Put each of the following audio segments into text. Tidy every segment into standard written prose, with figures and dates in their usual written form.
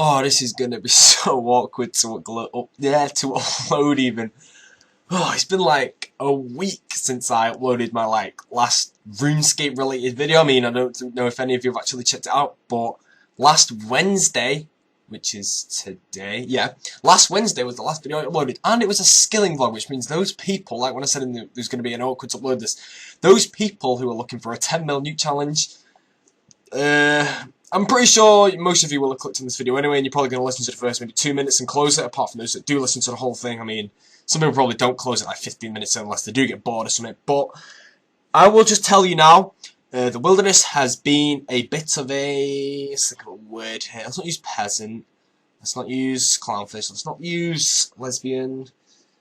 Oh, this is gonna be so awkward to upload even. Oh, it's been like a week since I uploaded my last RuneScape related video. I mean, I don't know if any of you have actually checked it out, but last Wednesday, which is today, yeah, last Wednesday was the last video I uploaded, and it was a skilling vlog, which means those people, like when I said there's going to be an awkward to upload this, those people who are looking for a 10 mil nuke challenge, I'm pretty sure most of you will have clicked on this video anyway, and you're probably going to listen to the first maybe 2 minutes and close it, apart from those that do listen to the whole thing. I mean, some people probably don't close it like 15 minutes unless they do get bored or something, but I will just tell you now, the wilderness has been a bit of a, let's think of a word here, let's not use peasant, let's not use clownfish, let's not use lesbian,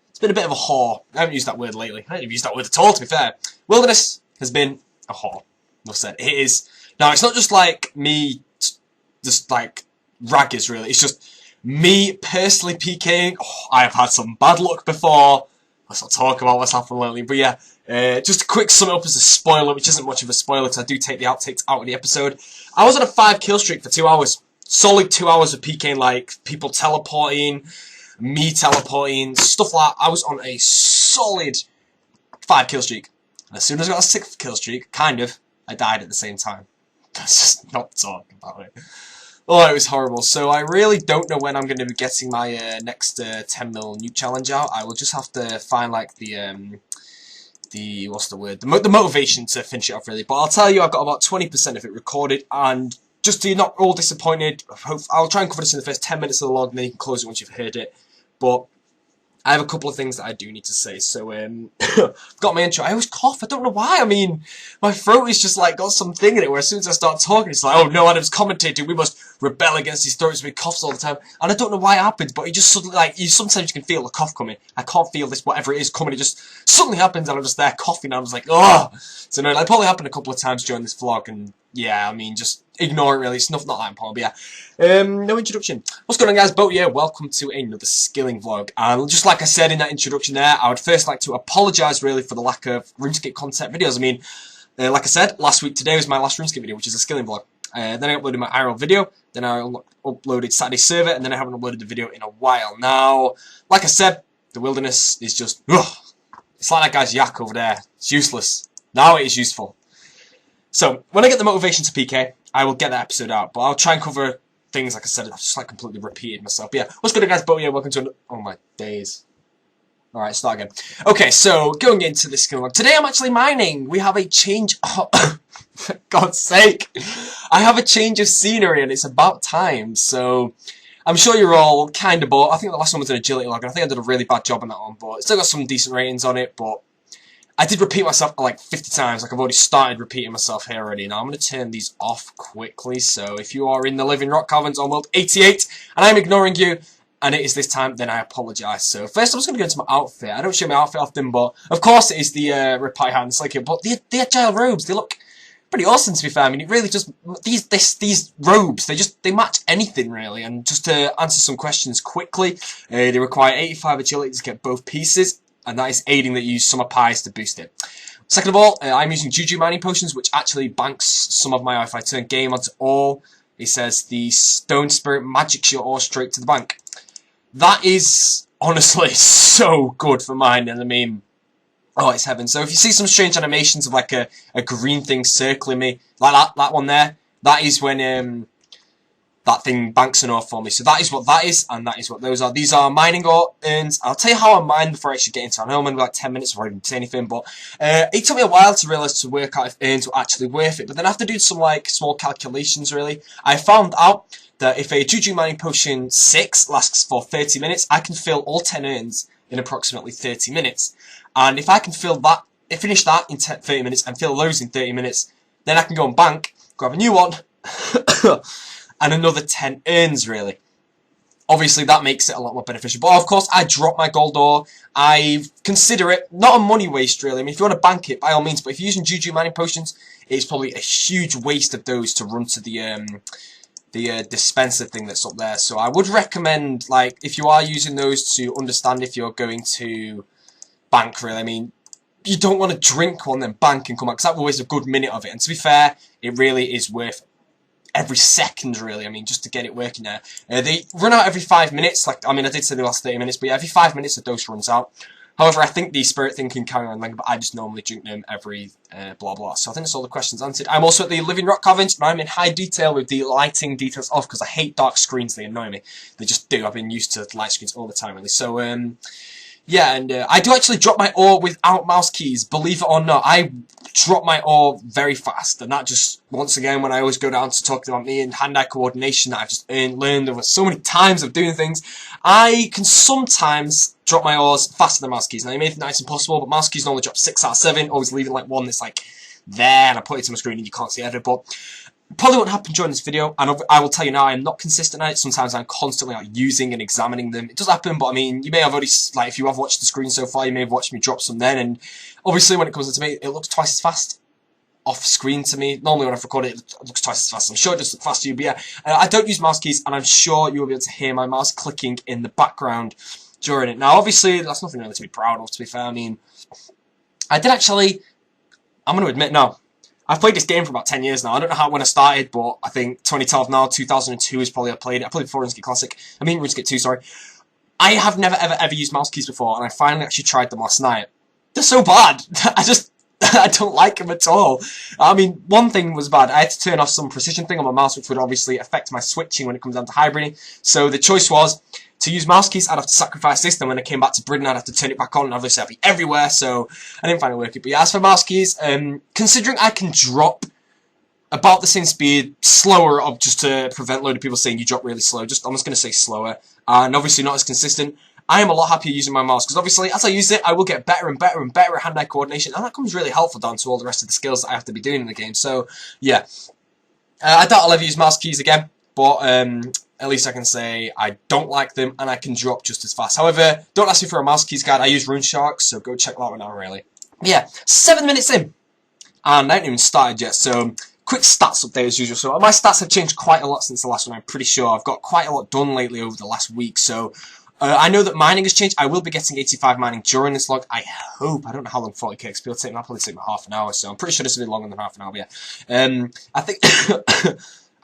it's been a bit of a whore. I haven't used that word lately, I haven't used that word at all, to be fair. Wilderness has been a whore, enough said. It is. Now, it's not just like me, just like raggers really, it's just me personally PKing. Oh, I have had some bad luck before, let's not talk about what's happened lately, but yeah, just a quick sum up as a spoiler, which isn't much of a spoiler because I do take the outtakes out of the episode. I was on a 5 kill streak for 2 hours, solid 2 hours of PKing, like people teleporting, me teleporting, stuff like that. I was on a solid 5 kill streak, and as soon as I got a 6th kill streak, I died at the same time. Let's just not talk about it. Oh, it was horrible. So I really don't know when I'm going to be getting my next 10 mil nuke challenge out. I will just have to find like the what's the word? The motivation to finish it off really. But I'll tell you, I've got about 20% of it recorded, and just so you're not all disappointed, I'll try and cover this in the first 10 minutes of the log, and then you can close it once you've heard it. But I have a couple of things that I do need to say. So, I've got my intro. I always cough. I don't know why. I mean, my throat is just like got something in it where as soon as I start talking, it's like, oh no, Adam's commentating. We must rebel against his throats. We coughs all the time, and I don't know why it happens. But it just suddenly, like, sometimes you can feel the cough coming. I can't feel this, whatever it is coming. It just suddenly happens, and I'm just there coughing. And I'm just like, oh. So no, it probably happened a couple of times during this vlog, and yeah, I mean, just ignore it really. It's not that important, but yeah. No introduction. What's going on, guys? Boat here. Welcome to another skilling vlog. And just like I said in that introduction there, I would first like to apologise really for the lack of RuneScape content videos. I mean, like I said, today was my last RuneScape video, which is a skilling vlog. Then I uploaded my IRL video, then I uploaded Saturday server, and then I haven't uploaded the video in a while. Now, like I said, the wilderness is just, ugh. It's like that guy's yak over there. It's useless. Now it is useful. So, when I get the motivation to PK, I will get that episode out, but I'll try and cover things, like I said, I've just like completely repeated myself. But yeah, what's good, guys? But yeah, welcome to oh my days. Alright, start again. Okay, so going into this skill log. Today I'm actually mining. We have a change of for God's sake. I have a change of scenery and it's about time. So I'm sure you're all kind of bored. I think the last one was an agility log, and I think I did a really bad job on that one, but it's still got some decent ratings on it, but I did repeat myself like 50 times, like I've already started repeating myself here already. Now I'm going to turn these off quickly, so if you are in the Living Rock Caverns on World 88, and I'm ignoring you, and it is this time, then I apologise. So first I'm just going to go into my outfit. I don't show my outfit often, but of course it is the Ripai hand slicker, but the agile robes, they look pretty awesome to be fair. I mean, it really just, these robes, they match anything really, and just to answer some questions quickly, they require 85 agility to get both pieces, and that is aiding that you use summer pies to boost it. Second of all, I'm using Juju mining potions, which actually banks some of my, if I turn game onto all, it says the stone spirit magics your ore straight to the bank. That is honestly so good for mine, and I mean, oh, it's heaven. So if you see some strange animations of like a green thing circling me, like that one there, that is when that thing banks an ore for me. So that is what that is, and that is what those are. These are mining ore urns. I'll tell you how I mine before I actually get into it. I know I'm going to be like 10 minutes before I even say anything, but it took me a while to realise to work out if urns were actually worth it. But then after doing some like small calculations really, I found out that if a Juju mining potion 6 lasts for 30 minutes, I can fill all 10 urns in approximately 30 minutes. And if I can finish that in 30 minutes and fill those in 30 minutes, then I can go and bank, grab a new one, and another 10 urns, really. Obviously, that makes it a lot more beneficial. But, of course, I drop my gold ore. I consider it not a money waste, really. I mean, if you want to bank it, by all means. But if you're using Juju mining potions, it's probably a huge waste of those to run to the dispenser thing that's up there. So I would recommend, like, if you are using those, to understand if you're going to bank, really. I mean, you don't want to drink one, then bank and come back, because that will waste a good minute of it. And to be fair, it really is worth every second, really. I mean, just to get it working there. They run out every 5 minutes. Like, I mean, I did say they last 30 minutes, but yeah, every 5 minutes the dose runs out. However, I think the spirit thing can carry on longer, but I just normally drink them every blah blah. So I think that's all the questions answered. I'm also at the Living Rock Cavern, and I'm in high detail with the lighting details off because I hate dark screens. They annoy me. They just do. I've been used to light screens all the time, really. So yeah, and I do actually drop my ore without mouse keys. Believe it or not, I drop my ore very fast, and that just, once again, when I always go down to talk about me and hand-eye coordination that I've just learned over so many times of doing things, I can sometimes drop my ores faster than mouse keys. Now, you may think that's impossible, but mouse keys normally drop 6 out of 7, always leaving like one that's like there, and I put it to my screen and you can't see it, but probably won't happen during this video, and I will tell you now, I am not consistent at it. Sometimes I'm constantly like using and examining them. It does happen, but I mean, you may have already, like, if you have watched the screen so far, you may have watched me drop some then, and obviously when it comes to me, it looks twice as fast off screen to me. Normally when I've recorded it, it looks twice as fast. I'm sure it does look fast to you, but yeah, I don't use mouse keys, and I'm sure you will be able to hear my mouse clicking in the background during it. Now, obviously, that's nothing really to be proud of, to be fair. I mean, I did actually, I'm going to admit, no. I've played this game for about 10 years now. I don't know when I started, but I think 2012 now, 2002 is probably I played it. I played before RuneScape Classic. I mean RuneScape 2, sorry. I have never ever used mouse keys before, and I finally actually tried them last night. They're so bad. I don't like them at all. I mean, one thing was bad. I had to turn off some precision thing on my mouse, which would obviously affect my switching when it comes down to hybriding. So the choice was, to use mouse keys, I'd have to sacrifice this, then when I came back to Britain, I'd have to turn it back on, and obviously I'd be everywhere, so I didn't find it working. But yeah, as for mouse keys, considering I can drop about the same speed, slower, just to prevent a load of people saying you drop really slow, I'm just going to say slower, and obviously not as consistent, I am a lot happier using my mouse, because obviously, as I use it, I will get better and better and better at hand-eye coordination, and that comes really helpful down to all the rest of the skills that I have to be doing in the game, so, yeah. I doubt I'll ever use mouse keys again, but, at least I can say I don't like them, and I can drop just as fast. However, don't ask me for a mouse keys guide. I use RuneShark, so go check that one out, really. But yeah, 7 minutes in, and I haven't even started yet, so quick stats update as usual. So my stats have changed quite a lot since the last one, I'm pretty sure. I've got quite a lot done lately over the last week, so I know that mining has changed. I will be getting 85 mining during this vlog. I hope. I don't know how long 40k XP will take me. I'll probably take me half an hour, so I'm pretty sure this will be longer than half an hour, but yeah. I think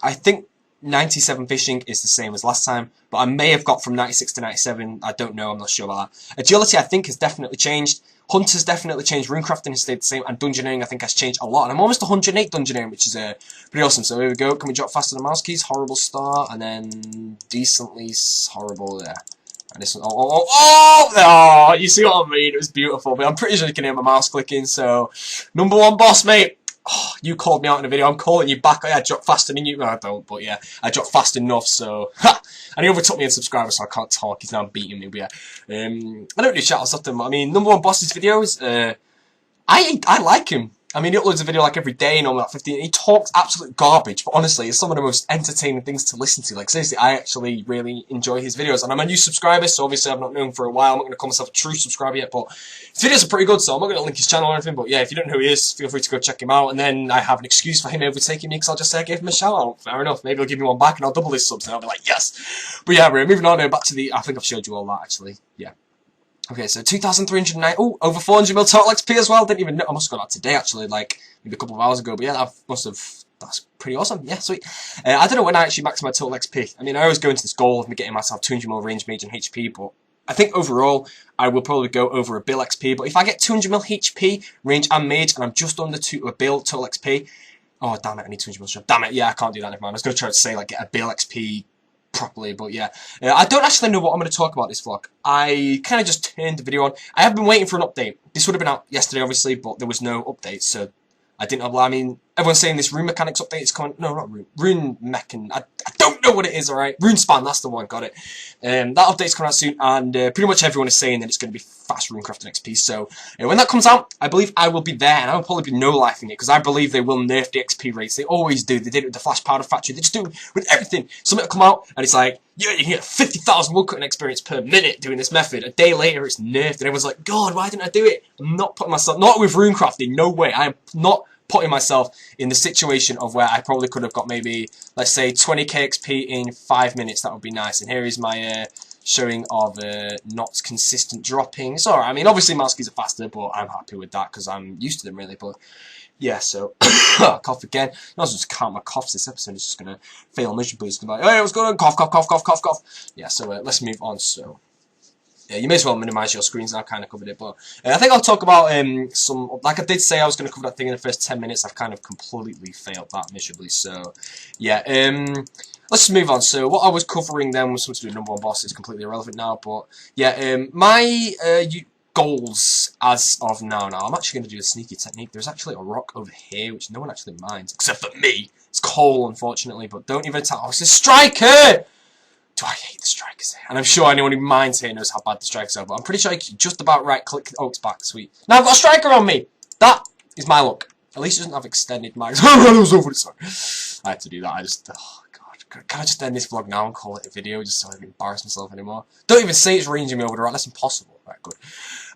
I think 97 fishing is the same as last time, but I may have got from 96 to 97. I don't know. I'm not sure about that. Agility, I think, has definitely changed. Hunter's definitely changed. Runecrafting has stayed the same, and dungeoneering, I think, has changed a lot. And I'm almost 108 dungeoneering, which is pretty awesome. So here we go. Can we drop faster than mouse keys? Horrible start, and then decently horrible there. And this one, oh, you see what I mean? It was beautiful, but I'm pretty sure you can hear my mouse clicking. So, #1 boss, mate. Oh, you called me out in a video, I'm calling you back. I dropped faster than you. No, I don't, but yeah, I dropped fast enough, so ha! And he overtook me in subscribers, so I can't talk. He's now beating me, but yeah. I don't do shoutouts often, but I mean, #1 boss's videos, I like him. I mean, he uploads a video like every day, normally like 15. He talks absolute garbage, but honestly, it's some of the most entertaining things to listen to. Like, seriously, I actually really enjoy his videos. And I'm a new subscriber, so obviously I've not known him for a while. I'm not going to call myself a true subscriber yet, but his videos are pretty good, so I'm not going to link his channel or anything. But yeah, if you don't know who he is, feel free to go check him out. And then I have an excuse for him overtaking me, because I'll just say I gave him a shout out. Fair enough. Maybe he'll give me one back, and I'll double his subs, and I'll be like, yes. But yeah, we're moving on now, back to the, I think I've showed you all that, actually. Yeah. Okay, so 2,309, oh, over 400 mil total XP as well. Didn't even know, I must have got that today, actually, like, maybe a couple of hours ago, but yeah, that must have, that's pretty awesome, yeah, sweet. I don't know when I actually max my total XP. I mean, I always go into this goal of me getting myself 200 mil range, mage, and HP, but I think overall, I will probably go over a bill XP, but if I get 200 mil HP, range, and mage, and I'm just under a bill total XP, oh, damn it, I need 200 mil shot. Damn it, yeah, I can't do that, never mind. I was going to try to say, like, get a bill XP properly, but yeah. I don't actually know what I'm going to talk about this vlog. I kind of just turned the video on. I have been waiting for an update. This would have been out yesterday, obviously, but there was no update, so I didn't upload. I mean, everyone's saying this rune mechanics update is coming. No, not rune. Rune mechan. I don't know what it is, alright? Rune span, that's the one, got it. That update's coming out soon, and pretty much everyone is saying that it's going to be fast runecrafting XP, so when that comes out, I believe I will be there, and I will probably be no-lifing it, because I believe they will nerf the XP rates. They always do. They did it with the Flash Powder Factory. They just do it with everything. Something will come out, and it's like, yeah, you can get 50,000 woodcutting experience per minute doing this method. A day later, it's nerfed, and everyone's like, God, why didn't I do it? I'm not putting myself, not with runecrafting, no way. I am not putting myself in the situation of where I probably could have got maybe, let's say, 20k XP in 5 minutes. That would be nice. And here is my showing of not consistent dropping. It's alright. I mean, obviously mouse keys are faster, but I'm happy with that because I'm used to them, really. But yeah, so cough again. I was just count my coughs this episode. It's just gonna fail miserably. It's gonna be like, hey, what's going on? Cough, cough, cough, cough, cough, cough. Yeah, so let's move on. So yeah, you may as well minimize your screens. I've kind of covered it, but I think I'll talk about some. Like I did say, I was going to cover that thing in the first 10 minutes. I've kind of completely failed that miserably. So yeah, let's move on. So what I was covering then was something to do with #1 boss. It's completely irrelevant now, but yeah, my goals as of now. Now I'm actually going to do a sneaky technique. There's actually a rock over here which no one actually minds except for me. It's coal, unfortunately, but don't even attack. Oh, it's a striker. Do I hate the strikers here? And I'm sure anyone who minds here knows how bad the strikers are, but I'm pretty sure I can just about right click. Oh, it's back, sweet. Now I've got a striker on me! That is my luck. At least it doesn't have extended mags. Oh, I was over it, sorry. I had to do that, oh god. Can I just end this vlog now and call it a video just so I don't embarrass myself anymore? Don't even say it's ranging me over the right, that's impossible. Right, good.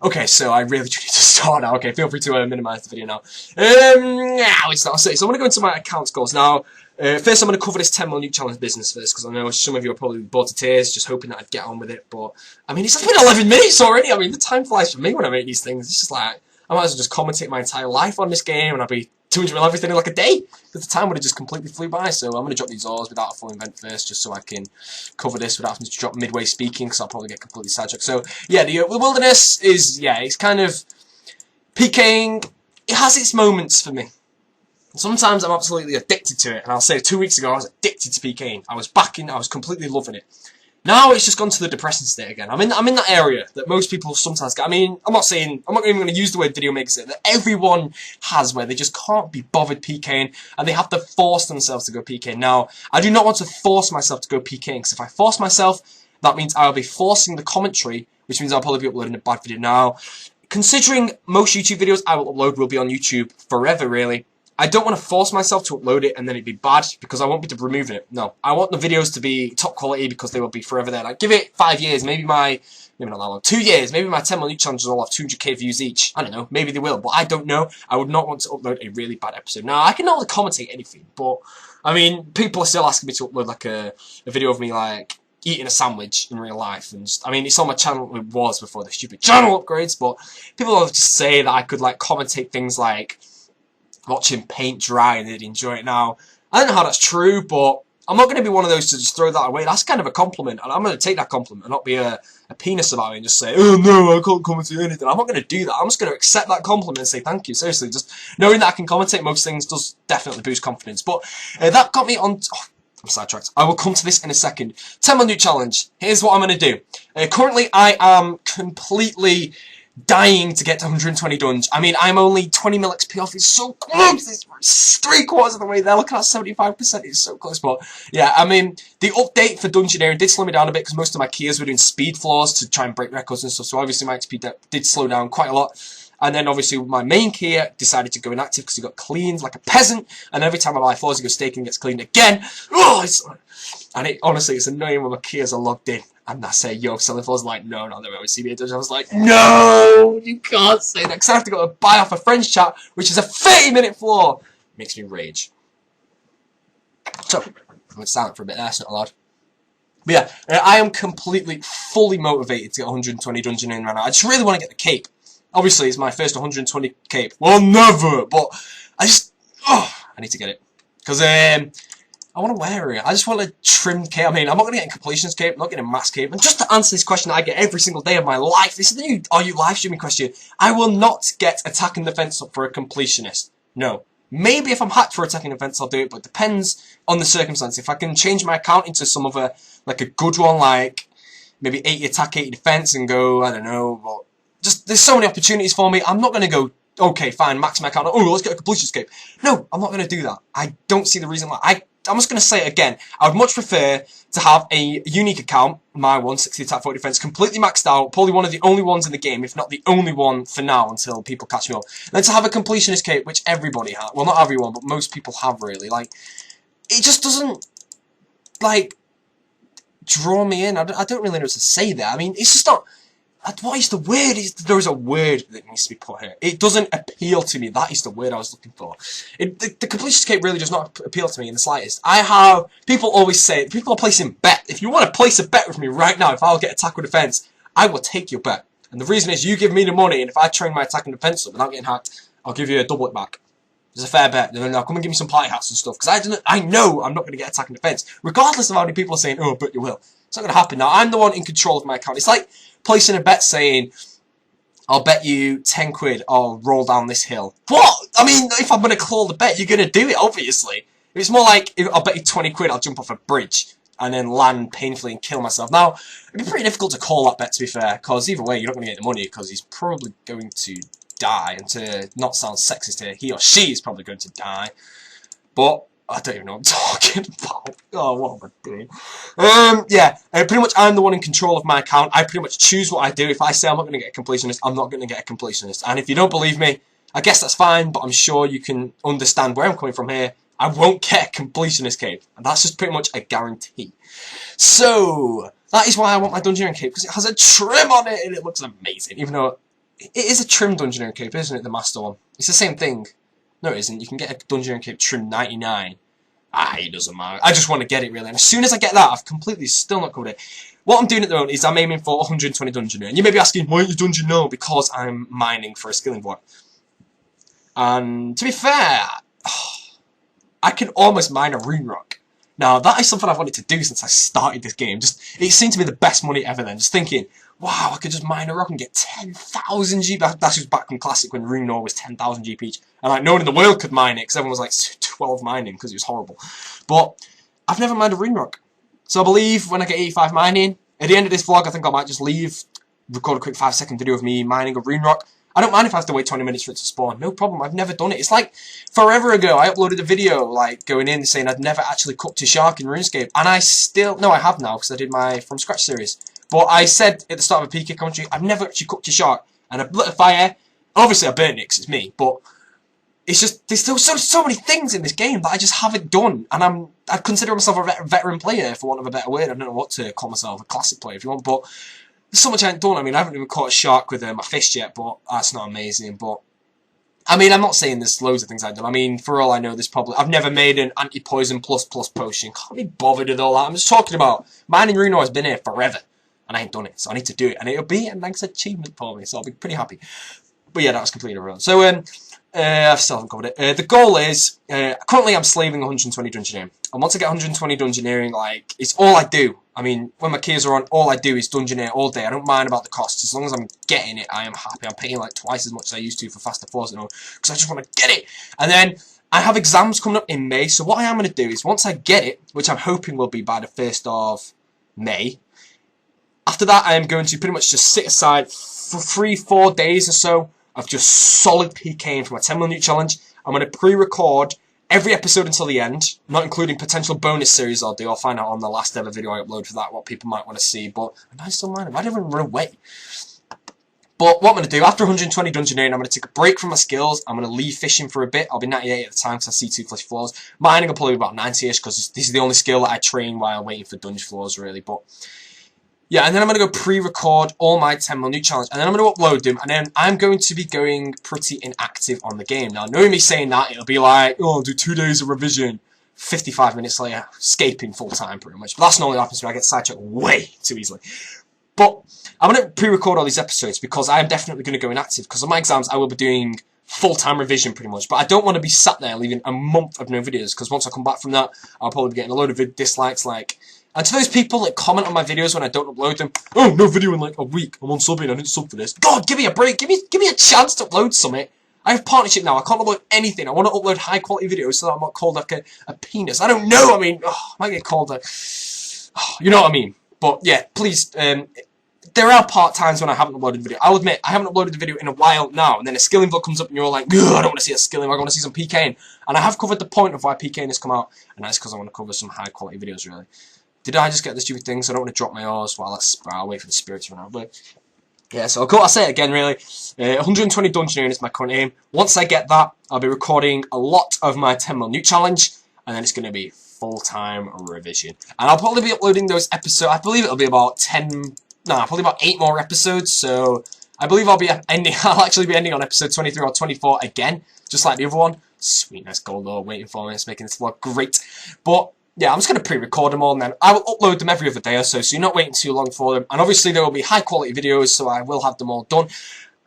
Okay, so I really do need to start now. Okay, feel free to minimize the video now. Now it's not. So I'm going to go into my accounts goals now. First, I'm going to cover this 10 million challenge business first, because I know some of you are probably bored to tears, just hoping that I'd get on with it. But I mean, it's been 11 minutes already. I mean, the time flies for me when I make these things. It's just like I might as well just commentate my entire life on this game, and I'd be 200 everything in like a day. Because the time would have just completely flew by. So I'm going to drop these ores without a full invent first, just so I can cover this without having to drop midway speaking, because I'll probably get completely sidetracked. So yeah, the wilderness is it's kind of PKing. It has its moments for me. Sometimes I'm absolutely addicted to it, and I'll say 2 weeks ago I was addicted to PKing. I was completely loving it. Now it's just gone to the depressing state again. I'm in that area that most people sometimes get. I mean, I'm not even going to use the word video makers that everyone has, where they just can't be bothered PKing, and they have to force themselves to go PKing. Now, I do not want to force myself to go PKing, because if I force myself, that means I'll be forcing the commentary, which means I'll probably be uploading a bad video. Now, considering most YouTube videos I will upload will be on YouTube forever, really, I don't want to force myself to upload it and then it'd be bad, because I won't be removing it. No, I want the videos to be top quality, because they will be forever there. Like, give it 5 years, maybe not that long, 2 years, maybe my 10 million challenges will have 200k views each. I don't know, maybe they will, but I don't know. I would not want to upload a really bad episode. Now, I can not commentate anything, but, I mean, people are still asking me to upload, like, a video of me, like, eating a sandwich in real life, and just, I mean, it's on my channel. It was before the stupid channel upgrades, but people will just say that I could, like, commentate things like watching paint dry and they'd enjoy it. Now, I don't know how that's true, but I'm not going to be one of those to just throw that away. That's kind of a compliment, and I'm going to take that compliment and not be a penis about it and just say, oh no, I can't commentate anything. I'm not going to do that. I'm just going to accept that compliment and say thank you. Seriously, just knowing that I can commentate most things does definitely boost confidence. But that got me on... I'm sidetracked. I will come to this in a second. 10 minute challenge. Here's what I'm going to do. Currently, I am completely dying to get to 120 dunge. I mean, I'm only 20 mil XP off. It's so close. It's 3/4 of the way there. Look at that, 75%. It's so close. But yeah, I mean, the update for dungeoneering did slow me down a bit, because most of my Kias were doing speed floors to try and break records and stuff. So obviously my XP did slow down quite a lot. And then obviously my main Kia decided to go inactive because he got cleaned like a peasant. And every time I buy floors, he goes staking and gets cleaned again. Oh, honestly, it's annoying when my Kias are logged in. And I say, yo, selling floors, like, no, not the way with CBA Dungeon. I was like, no, you can't say that. Because I have to go to buy off a friend's chat, which is a 30-minute floor. Makes me rage. So, I went silent for a bit there, it's not allowed. But yeah, I am completely, fully motivated to get 120 dungeon in right now. I just really want to get the cape. Obviously, it's my first 120 cape. Well, never, but I need to get it. Because, I want to wear it. I just want a trimmed cape. I mean, I'm not going to get a completionist cape. I'm not getting a mass cape. And just to answer this question that I get every single day of my life, this is the new Are You live streaming question. I will not get attack and defense up for a completionist. No. Maybe if I'm hacked for attacking defense, I'll do it, but it depends on the circumstance. If I can change my account into some other, like a good one, like maybe 80 attack, 80 defense, and go, I don't know, but just, there's so many opportunities for me. I'm not going to go, okay, fine, max my account. Oh, let's get a completionist cape. No, I'm not going to do that. I don't see the reason why. I'm just going to say it again. I would much prefer to have a unique account, my one, 60 attack, 40 defense, completely maxed out, probably one of the only ones in the game, if not the only one for now until people catch me up. And then to have a completionist cape, which everybody has. Well, not everyone, but most people have, really. Like, it just doesn't, like, draw me in. I don't really know what to say there. I mean, it's just not... What is the word? There is a word that needs to be put here. It doesn't appeal to me. That is the word I was looking for. The completion cape really does not appeal to me in the slightest. People always say, people are placing bet. If you want to place a bet with me right now, if I'll get attack or defense, I will take your bet. And the reason is you give me the money, and if I train my attack and defense up without getting hacked, I'll give you a double it back. There's a fair bet. They're now come and give me some party hats and stuff, because I know I'm not going to get attack and defense, regardless of how many people are saying, oh, but you will. It's not going to happen. Now, I'm the one in control of my account. It's like placing a bet saying, I'll bet you 10 quid I'll roll down this hill. What? I mean, if I'm going to call the bet, you're going to do it, obviously. If it's more like, I'll bet you 20 quid I'll jump off a bridge and then land painfully and kill myself. Now, it'd be pretty difficult to call that bet, to be fair, because either way, you're not going to get the money, because he's probably going to die. And to not sound sexist here, he or she is probably going to die. But I don't even know what I'm talking about. Oh, what am I doing? Yeah, pretty much I'm the one in control of my account. I pretty much choose what I do. If I say I'm not going to get a completionist, I'm not going to get a completionist. And if you don't believe me, I guess that's fine, but I'm sure you can understand where I'm coming from here. I won't get a completionist cape, and that's just pretty much a guarantee. So, that is why I want my dungeoneering cape, because it has a trim on it, and it looks amazing, even though it is a trim dungeoneering cape, isn't it, the master one? It's the same thing. No, it isn't. You can get a dungeoneering cape trim 99. It doesn't matter. I just want to get it, really, and as soon as I get that, I've completely still not covered it. What I'm doing at the moment is I'm aiming for 120 dungeoneering, and you may be asking, why aren't you dungeon? No, because I'm mining for a skilling block. And, to be fair, I can almost mine a rune rock. Now, that is something I've wanted to do since I started this game. It seemed to be the best money ever then. Just thinking, wow, I could just mine a rock and get 10,000 GP. That's just back from Classic when rune ore was 10,000 GP each. And like, no one in the world could mine it, because everyone was like 12 mining, because it was horrible. But I've never mined a rune rock. So I believe when I get 85 mining, at the end of this vlog, I think I might just leave, record a quick 5-second video of me mining a rune rock. I don't mind if I have to wait 20 minutes for it to spawn. No problem. I've never done it. It's like forever ago I uploaded a video like going in saying I'd never actually cooked a shark in RuneScape, and I still no, I have now because I did my from scratch series. But I said at the start of a PK commentary I've never actually cooked a shark, and I've lit a fire. Obviously I burnt it because it's me, but it's just there's still so many things in this game that I just haven't done, and I consider myself a veteran player for want of a better word. I don't know what to call myself, a classic player if you want, but there's so much I haven't done. I mean, I haven't even caught a shark with my fist yet, but that's not amazing. But I mean, I'm not saying there's loads of things I've done. I mean, for all I know, I've never made an anti-poison plus potion. Can't be bothered with all that. I'm just talking about mining rune ore has been here forever, and I ain't done it, so I need to do it, and it'll be a nice achievement for me. So I'll be pretty happy. But yeah, that was completely irrelevant. So I still haven't covered it. The goal is currently I'm slaving 120 dungeoneering, and once I get 120 dungeoneering, like it's all I do. I mean, when my keys are on, all I do is dungeoneer all day. I don't mind about the costs. As long as I'm getting it, I am happy. I'm paying like twice as much as I used to for faster floors and all, because I just want to get it. And then I have exams coming up in May, so what I am going to do is once I get it, which I'm hoping will be by the 1st of May, after that I am going to pretty much just sit aside for 3-4 days or so of just solid PKing for my 10 minute challenge. I'm going to pre-record every episode until the end, not including potential bonus series I'll do. I'll find out on the last ever video I upload for that what people might want to see, but I might still mind. I might even run away. But what I'm going to do, after 120 dungeoneering, I'm going to take a break from my skills. I'm going to leave fishing for a bit. I'll be 98 at the time because I see 2 flesh floors. Mining will probably be about 90ish because this is the only skill that I train while waiting for dungeon floors, really. But yeah, and then I'm going to go pre-record all my 10 minute challenge, and then I'm going to upload them, and then I'm going to be going pretty inactive on the game. Now, knowing me saying that, it'll be like, oh, I'll do 2 days of revision, 55 minutes later, escaping full time pretty much. But that's not what happens when I get sidetracked way too easily. But I'm going to pre-record all these episodes because I am definitely going to go inactive, because on my exams I will be doing full-time revision pretty much, but I don't want to be sat there leaving a month of no videos, because once I come back from that, I'll probably be getting a load of dislikes, like. And to those people that comment on my videos when I don't upload them, oh, no video in like a week, I'm unsubbing, I didn't sub for this. God, give me a break, give me a chance to upload something. I have partnership now, I can't upload anything. I want to upload high quality videos so that I'm not called like a penis. I don't know, I mean, I might get called a, you know what I mean. But yeah, please, there are part times when I haven't uploaded a video. I'll admit, I haven't uploaded a video in a while now, and then a skilling vlog comes up and you're all like, I don't want to see a skilling vlog, I want to see some PKing. And I have covered the point of why PKing has come out, and that's because I want to cover some high quality videos, really. Did I just get the stupid thing? So I don't want to drop my oars while I'll wait for the spirit to run out. But yeah, so I'll say it again, really. 120 dungeoneering is my current aim. Once I get that, I'll be recording a lot of my 10 minute challenge, and then it's going to be full-time revision. And I'll probably be uploading those episodes. I believe it'll be about probably about 8 more episodes. So I believe I'll actually be ending on episode 23 or 24 again, just like the other one. Sweet, nice gold ore waiting for me. It's making this vlog great. But yeah, I'm just going to pre-record them all, and then I will upload them every other day or so you're not waiting too long for them. And obviously there will be high-quality videos, so I will have them all done.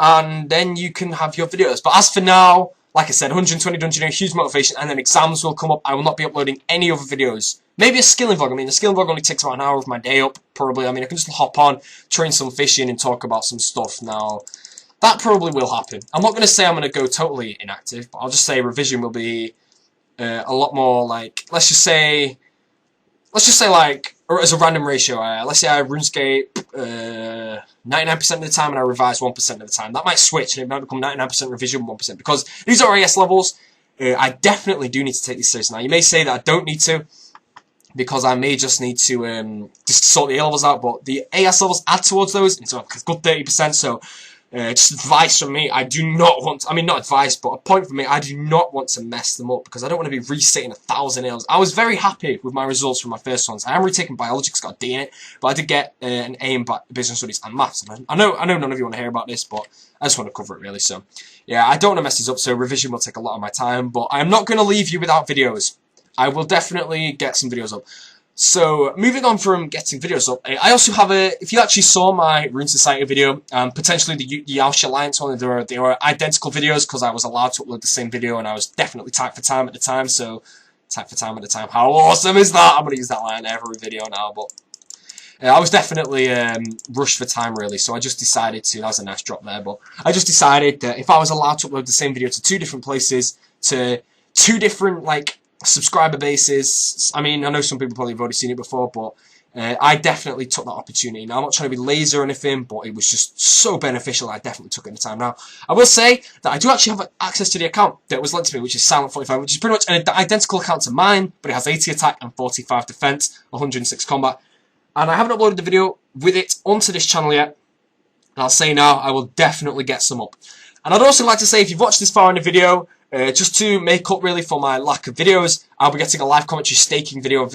And then you can have your videos. But as for now, like I said, 120 dungeon, huge motivation, and then exams will come up. I will not be uploading any other videos. Maybe a skilling vlog. I mean, the skilling vlog only takes about an hour of my day up, probably. I mean, I can just hop on, train some fishing, and talk about some stuff. Now, that probably will happen. I'm not going to say I'm going to go totally inactive, but I'll just say revision will be a lot more, like, let's just say, like, or as a random ratio, let's say I RuneScape 99% of the time and I revise 1% of the time. That might switch and it might become 99% revision, 1%. Because these are AS levels, I definitely do need to take these seriously. Now, you may say that I don't need to, because I may just need to just sort the A levels out, but the AS levels add towards those, and so a good 30%, so just advice from me, I do not want, I mean not advice, but a point from me, I do not want to mess them up, because I don't want to be resitting 1,000 A's. I was very happy with my results from my first ones. I am retaking biology because I got a D in it, but I did get an A in business studies and maths. And I know none of you want to hear about this, but I just want to cover it really, so yeah, I don't want to mess these up, so revision will take a lot of my time, but I'm not going to leave you without videos. I will definitely get some videos up. So, moving on from getting videos up, I also have if you actually saw my Rune Society video, potentially the Yaush Alliance one, they were identical videos because I was allowed to upload the same video and I was definitely tight for time at the time, so, tight for time at the time, how awesome is that? I'm going to use that line every video now, but I was definitely rushed for time really, so I just decided to, that was a nice drop there, but I just decided that if I was allowed to upload the same video to 2 different places, to 2 different, like, subscriber bases. I mean, I know some people probably have already seen it before, but I definitely took that opportunity. Now, I'm not trying to be lazy or anything, but it was just so beneficial. I definitely took it at the time. Now, I will say that I do actually have access to the account that was lent to me, which is Silent45, which is pretty much an identical account to mine, but it has 80 attack and 45 defense, 106 combat. And I haven't uploaded the video with it onto this channel yet. And I'll say now, I will definitely get some up. And I'd also like to say, if you've watched this far in the video, just to make up really for my lack of videos, I'll be getting a live commentary staking video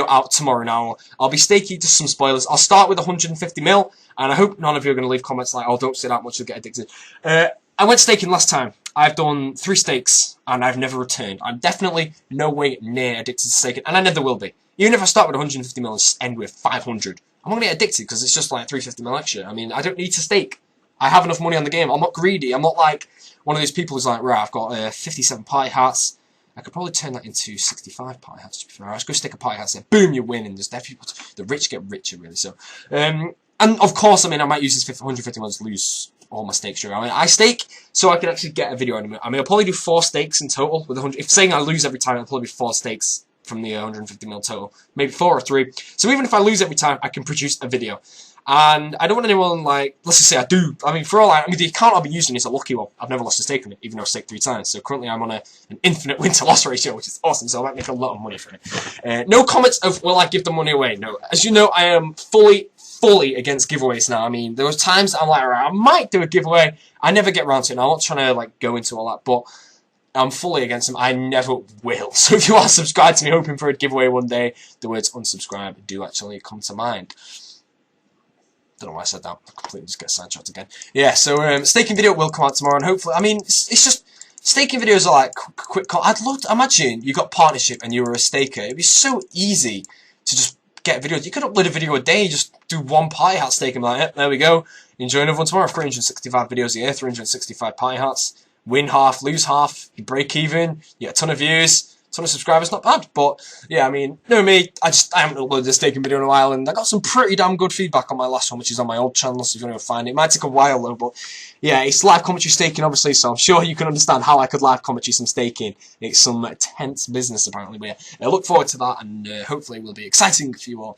out tomorrow. Now, I'll be staking just some spoilers. I'll start with 150 mil, and I hope none of you are going to leave comments like, oh, don't say that much, you'll get addicted. I went staking last time. I've done 3 stakes, and I've never returned. I'm definitely no way near addicted to staking, and I never will be. Even if I start with 150 mil and end with 500, I'm not going to get addicted, because it's just like 350 mil extra. I mean, I don't need to stake. I have enough money on the game. I'm not greedy. I'm not like one of these people who's like, right, I've got 57 party hats. I could probably turn that into 65 party hats, to be fair. I just go stick a party hat and say, boom, you win, and there's definitely the rich get richer, really. So, and of course, I mean, I might use this 150 mil to lose all my stakes. I mean, I stake so I can actually get a video on it. I mean, I'll probably do 4 stakes in total with 100. If saying I lose every time, it'll probably be 4 stakes from the 150 mil total, maybe 4 or 3. So even if I lose every time, I can produce a video. And I don't want anyone, like, let's just say I do. I mean, for all I mean, the account I'll be using is a lucky one. I've never lost a stake on it, even though I've staked 3 times. So currently I'm on an infinite win-to-loss ratio, which is awesome, so I might make a lot of money from it. No comments of, will I give the money away? No. As you know, I am fully against giveaways now. I mean, there was times I'm like, I might do a giveaway. I never get around to it. Now, I'm not trying to, like, go into all that, but I'm fully against them. I never will. So if you are subscribed to me, hoping for a giveaway one day, the words unsubscribe do actually come to mind. Don't know why I said that. I completely just get sidetracked again. Yeah, so staking video will come out tomorrow, and hopefully, I mean, it's just staking videos are like quick. I'd love to imagine you got partnership and you were a staker. It'd be so easy to just get videos. You could upload a video a day, just do 1 party hat stake and be like, yep, there we go. Enjoy another one tomorrow. 365 videos a year, 365 party hats. Win half, lose half. You break even. You get a ton of views. Ton of subscribers, not bad, but yeah, I mean, no me, I haven't uploaded a staking video in a while, and I got some pretty damn good feedback on my last one, which is on my old channel, so if you want to find it. It might take a while though, but yeah, it's live commentary staking, obviously, so I'm sure you can understand how I could live commentary some staking. It's some tense business, apparently, but yeah, I look forward to that, and hopefully it will be exciting for you all.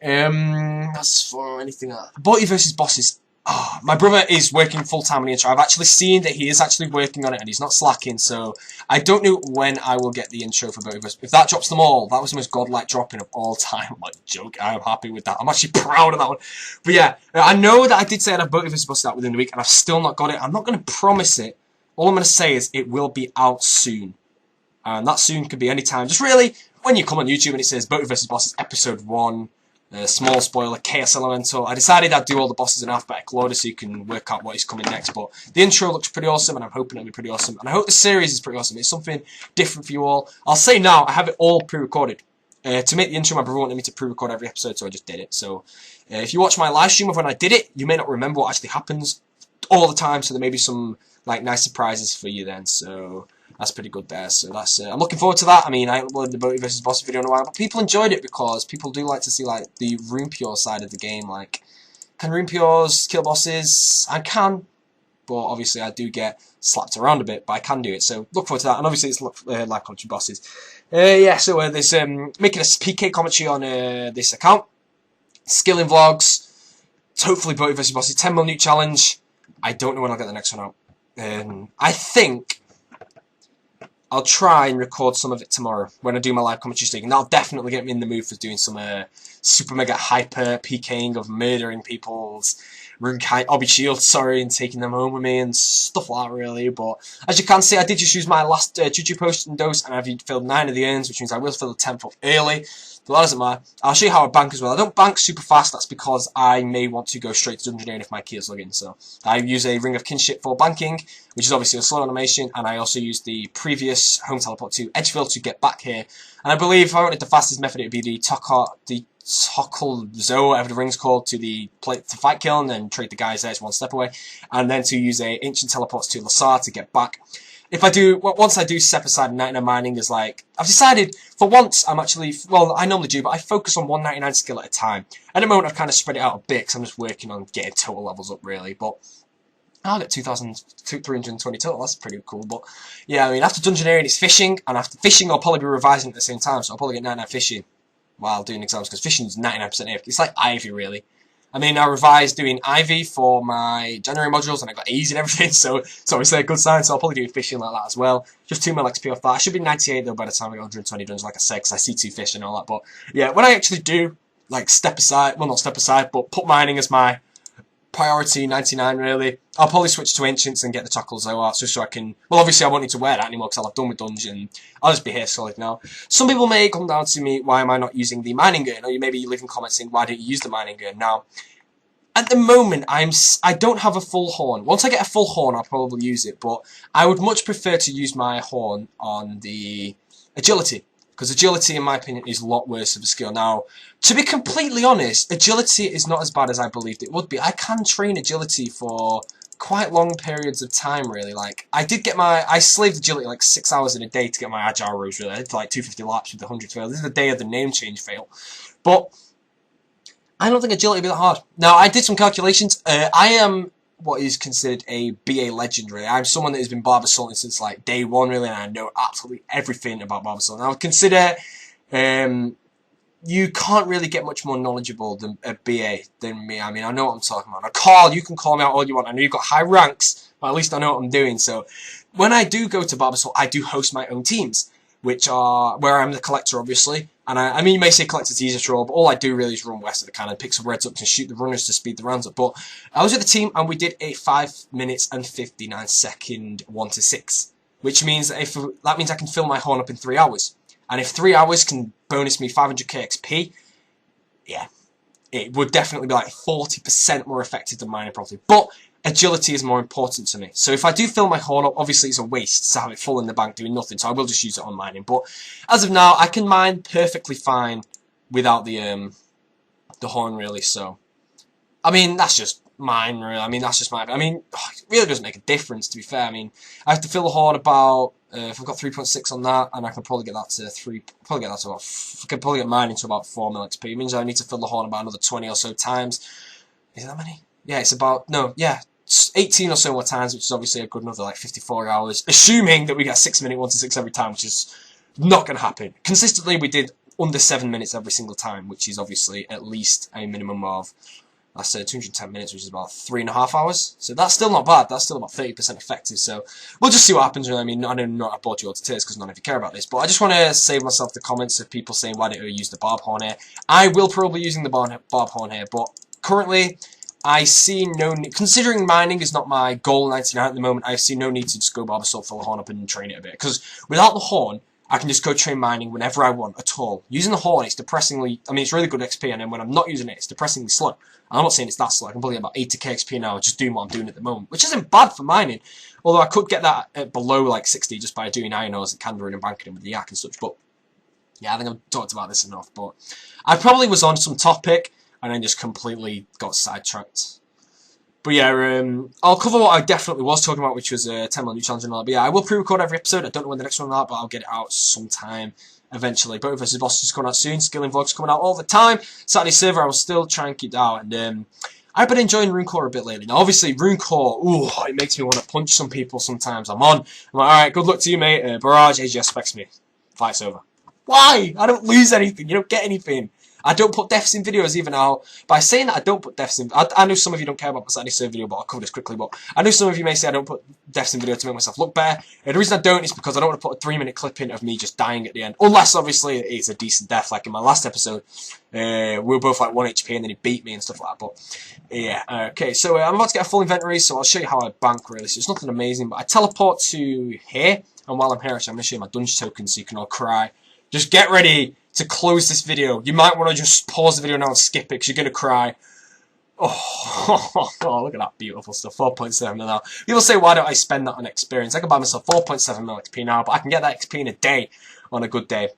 As for anything else, Boaty versus Bosses. Oh, my brother is working full-time on the intro. I've actually seen that he is actually working on it and he's not slacking, so I don't know when I will get the intro for Boaty vs. If that drops them all, that was the most godlike dropping of all time. I'm like, joke, I'm happy with that. I'm actually proud of that one. But yeah, I know that I did say I'd have Boaty vs. Bust out within the week and I've still not got it. I'm not going to promise it. All I'm going to say is it will be out soon. And that soon could be any time. Just really, when you come on YouTube and it says Boaty vs. Bosses episode 1, small spoiler, Chaos Elemental. I decided I'd do all the bosses in alphabetical order so you can work out what is coming next, but the intro looks pretty awesome and I'm hoping it'll be pretty awesome, and I hope the series is pretty awesome. It's something different for you all. I'll say now, I have it all pre-recorded. To make the intro, my brother wanted me to pre-record every episode, so I just did it. So if you watch my live stream of when I did it, you may not remember what actually happens all the time, so there may be some like nice surprises for you then. So that's pretty good there. So that's I'm looking forward to that. I mean, I uploaded the Boaty vs Boss video in a while, but people enjoyed it because people do like to see like the room pure side of the game. Like, can room pures kill bosses? I can, but obviously I do get slapped around a bit, but I can do it. So look forward to that. And obviously it's live commentary bosses. Yeah. So there's making a PK commentary on this account. Skilling vlogs. Hopefully Boaty vs Bosses 10 mil new challenge. I don't know when I'll get the next one out. I think I'll try and record some of it tomorrow when I do my live commentary stream. And that'll definitely get me in the mood for doing some super mega hyper PKing of murdering people's obby shields, sorry, and taking them home with me and stuff like that, really. But as you can see, I did just use my last Juju potion dose, and I've filled 9 of the urns, which means I will fill the 10th up early. But that doesn't matter. I'll show you how I bank as well. I don't bank super fast. That's because I may want to go straight to Dungeoneering if my key is login. So I use a Ring of Kinship for banking, which is obviously a slow animation, and I also use the previous home teleport to Edgefield to get back here. And I believe if I wanted the fastest method, it would be the Zoe, whatever the ring's called, to the fight kill and then trade the guys there. It's 1 step away, and then to use a ancient teleports to Lasar to get back. If I do, once I do step aside, 99 mining is like, I've decided for once I'm actually, well, I normally do, but I focus on 199 skill at a time. At the moment I've kind of spread it out a bit because I'm just working on getting total levels up really, but I'll get 2,320 total, that's pretty cool. But yeah, I mean, after Dungeoneering it's fishing, and after fishing I'll probably be revising at the same time, so I'll probably get 99 fishing while doing exams, because fishing is 99% AFK. It's like Ivy, really. I mean, I revised doing Ivy for my January modules, and I got A's and everything, so it's obviously a good sign, so I'll probably do fishing like that as well. Just 2 mil XP off that. I should be 98, though, by the time I get 120 dungeons, like I said, because I see 2 fish and all that. But, yeah, when I actually do, like, step aside, well, not step aside, but put mining as my priority, 99 really, I'll probably switch to Ancients and get the Tackle Zoa just so I can, well, obviously I won't need to wear that anymore because I'll have done with Dungeon. I'll just be here solid now. Some people may come down to me, why am I not using the mining gun? Or maybe you leave in comments saying, why don't you use the mining gun? Now, at the moment, I don't have a full horn. Once I get a full horn, I'll probably use it, but I would much prefer to use my horn on the agility, because agility, in my opinion, is a lot worse of a skill. Now, to be completely honest, agility is not as bad as I believed it would be. I can train agility for quite long periods of time, really. Like, I slaved agility like 6 hours in a day to get my agile rose, really. I did like 250 laps with the 100 fail. This is the day of the name change fail. But I don't think agility would be that hard. Now, I did some calculations. I am what is considered a BA legend, really. I'm someone that has been Barber Salting since like day 1, really, and I know absolutely everything about Barber Salting. I would consider you can't really get much more knowledgeable than a BA than me. I mean, I know what I'm talking about. Now, Carl, you can call me out all you want. I know you've got high ranks, but at least I know what I'm doing. So when I do go to Barber Salt, I do host my own teams, which are where I'm the collector, obviously. And I mean, you may say collector's easier to roll, but all I do really is run west of the cannon, pick some reds up to shoot the runners to speed the rounds up. But I was with the team, and we did a 5 minutes and 59 second 1 to 6, which means that that means I can fill my horn up in 3 hours. And if 3 hours can bonus me 500k XP, yeah, it would definitely be like 40% more effective than mining properly. But agility is more important to me. So if I do fill my horn up, obviously it's a waste to have it full in the bank doing nothing, so I will just use it on mining. But as of now, I can mine perfectly fine without the horn, really. So, I mean, that's just mine, really. I mean, that's just my... I mean, it really doesn't make a difference, to be fair. I mean, I have to fill the horn about... if I've got 3.6 on that, and I can probably get that to 3... Probably get that to about... I can probably get mining to about 4 mil XP. It means I need to fill the horn about another 20 or so times. Is that many? Yeah, it's about... No, yeah. 18 or so more times, which is obviously a good another like 54 hours, assuming that we get 6 minute 1 to 6 every time, which is not going to happen. Consistently, we did under 7 minutes every single time, which is obviously at least a minimum of, I said 210 minutes, which is about 3.5 hours. So that's still not bad. That's still about 30% effective. So we'll just see what happens. I mean, I know not I bored you all to tears because none of you care about this, but I just want to save myself the comments of people saying why don't you use the barb horn here. I will probably be using the barb horn here, but currently I see no need, considering mining is not my goal 99 at the moment, I see no need to just go Barber Salt, fill the horn up and train it a bit. Because without the horn, I can just go train mining whenever I want at all. Using the horn, it's depressingly, I mean, it's really good XP, and then when I'm not using it, it's depressingly slow. I'm not saying it's that slow, I can probably get about 80k XP now just doing what I'm doing at the moment, which isn't bad for mining. Although I could get that at below like 60 just by doing iron ores and candering and banking them with the yak and such. But yeah, I think I've talked about this enough. But I probably was on some topic and then just completely got sidetracked. But yeah, I'll cover what I definitely was talking about, which was 10 million challenge and all that. But yeah, I will pre-record every episode. I don't know when the next one will out, but I'll get it out sometime eventually. Boat vs Boss is coming out soon. Skilling vlogs coming out all the time. Saturday server, I will still try and keep that out. And I've been enjoying RuneCore a bit lately. Now, obviously, RuneCore, ooh, it makes me want to punch some people sometimes. I'm like, alright, good luck to you, mate. Barrage, AGS specs me. Fight's over. Why? I don't lose anything. You don't get anything. I don't put deaths in videos even now. By saying that I don't put deaths in... I know some of you don't care about my Saturday server video, but I'll cover this quickly. But I know some of you may say I don't put deaths in video to make myself look better. And the reason I don't is because I don't want to put a 3-minute clip in of me just dying at the end. Unless, obviously, it's a decent death, like in my last episode. We were both like 1 HP and then he beat me and stuff like that. But, yeah. Okay, so I'm about to get a full inventory, so I'll show you how I bank, really. So it's nothing amazing, but I teleport to here. And while I'm here, actually, I'm going to show you my dungeon tokens so you can all cry. Just get ready to close this video. You might want to just pause the video now and skip it because you're going to cry. Oh, God, look at that beautiful stuff. 4.7 mil now. People say, why don't I spend that on experience? I can buy myself 4.7 mil XP now, but I can get that XP in a day on a good day.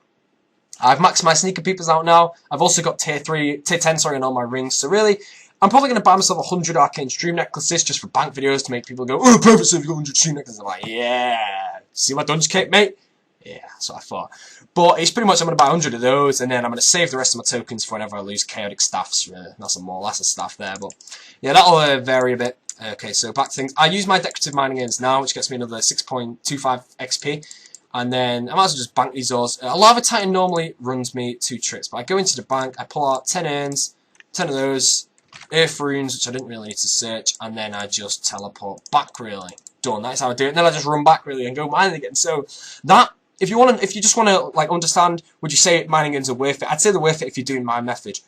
I've maxed my sneaker peepers out now. I've also got tier 10, on all my rings. So really, I'm probably going to buy myself 100 arcane stream necklaces just for bank videos to make people go, oh, perfect, so you've got 100 stream necklaces. I'm like, yeah. See my dungeon cape, mate? Yeah, that's what I thought. But it's pretty much I'm going to buy 100 of those, and then I'm going to save the rest of my tokens for whenever I lose chaotic staffs. Really. That's a staff there, but yeah, that'll vary a bit. Okay, so back to things. I use my decorative mining ends now, which gets me another 6.25 XP. And then I might as well just bank these ores. A Lava Titan normally runs me 2 trips, but I go into the bank, I pull out 10 urns, 10 of those, Earth Runes, which I didn't really need to search, and then I just teleport back, really. Done. That's how I do it. And then I just run back, really, and go mining again. So that... If you just want to like understand, would you say mining ends are worth it? I'd say they're worth it if you're doing my method,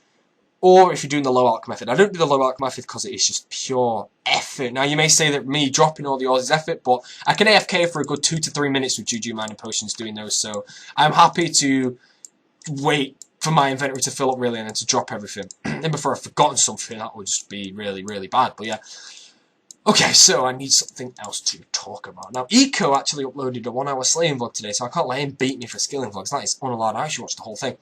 or if you're doing the low alch method. I don't do the low alch method because it is just pure effort. Now you may say that me dropping all the ores is effort, but I can AFK for a good 2 to 3 minutes with Juju mining potions doing those. So I'm happy to wait for my inventory to fill up really and then to drop everything. Then before I've forgotten something, that would just be really, really bad. But yeah. Okay, so I need something else to talk about. Now, Eco actually uploaded a 1-hour slaying vlog today, so I can't let him beat me for skilling vlogs. That is unallowed. I actually watched the whole thing.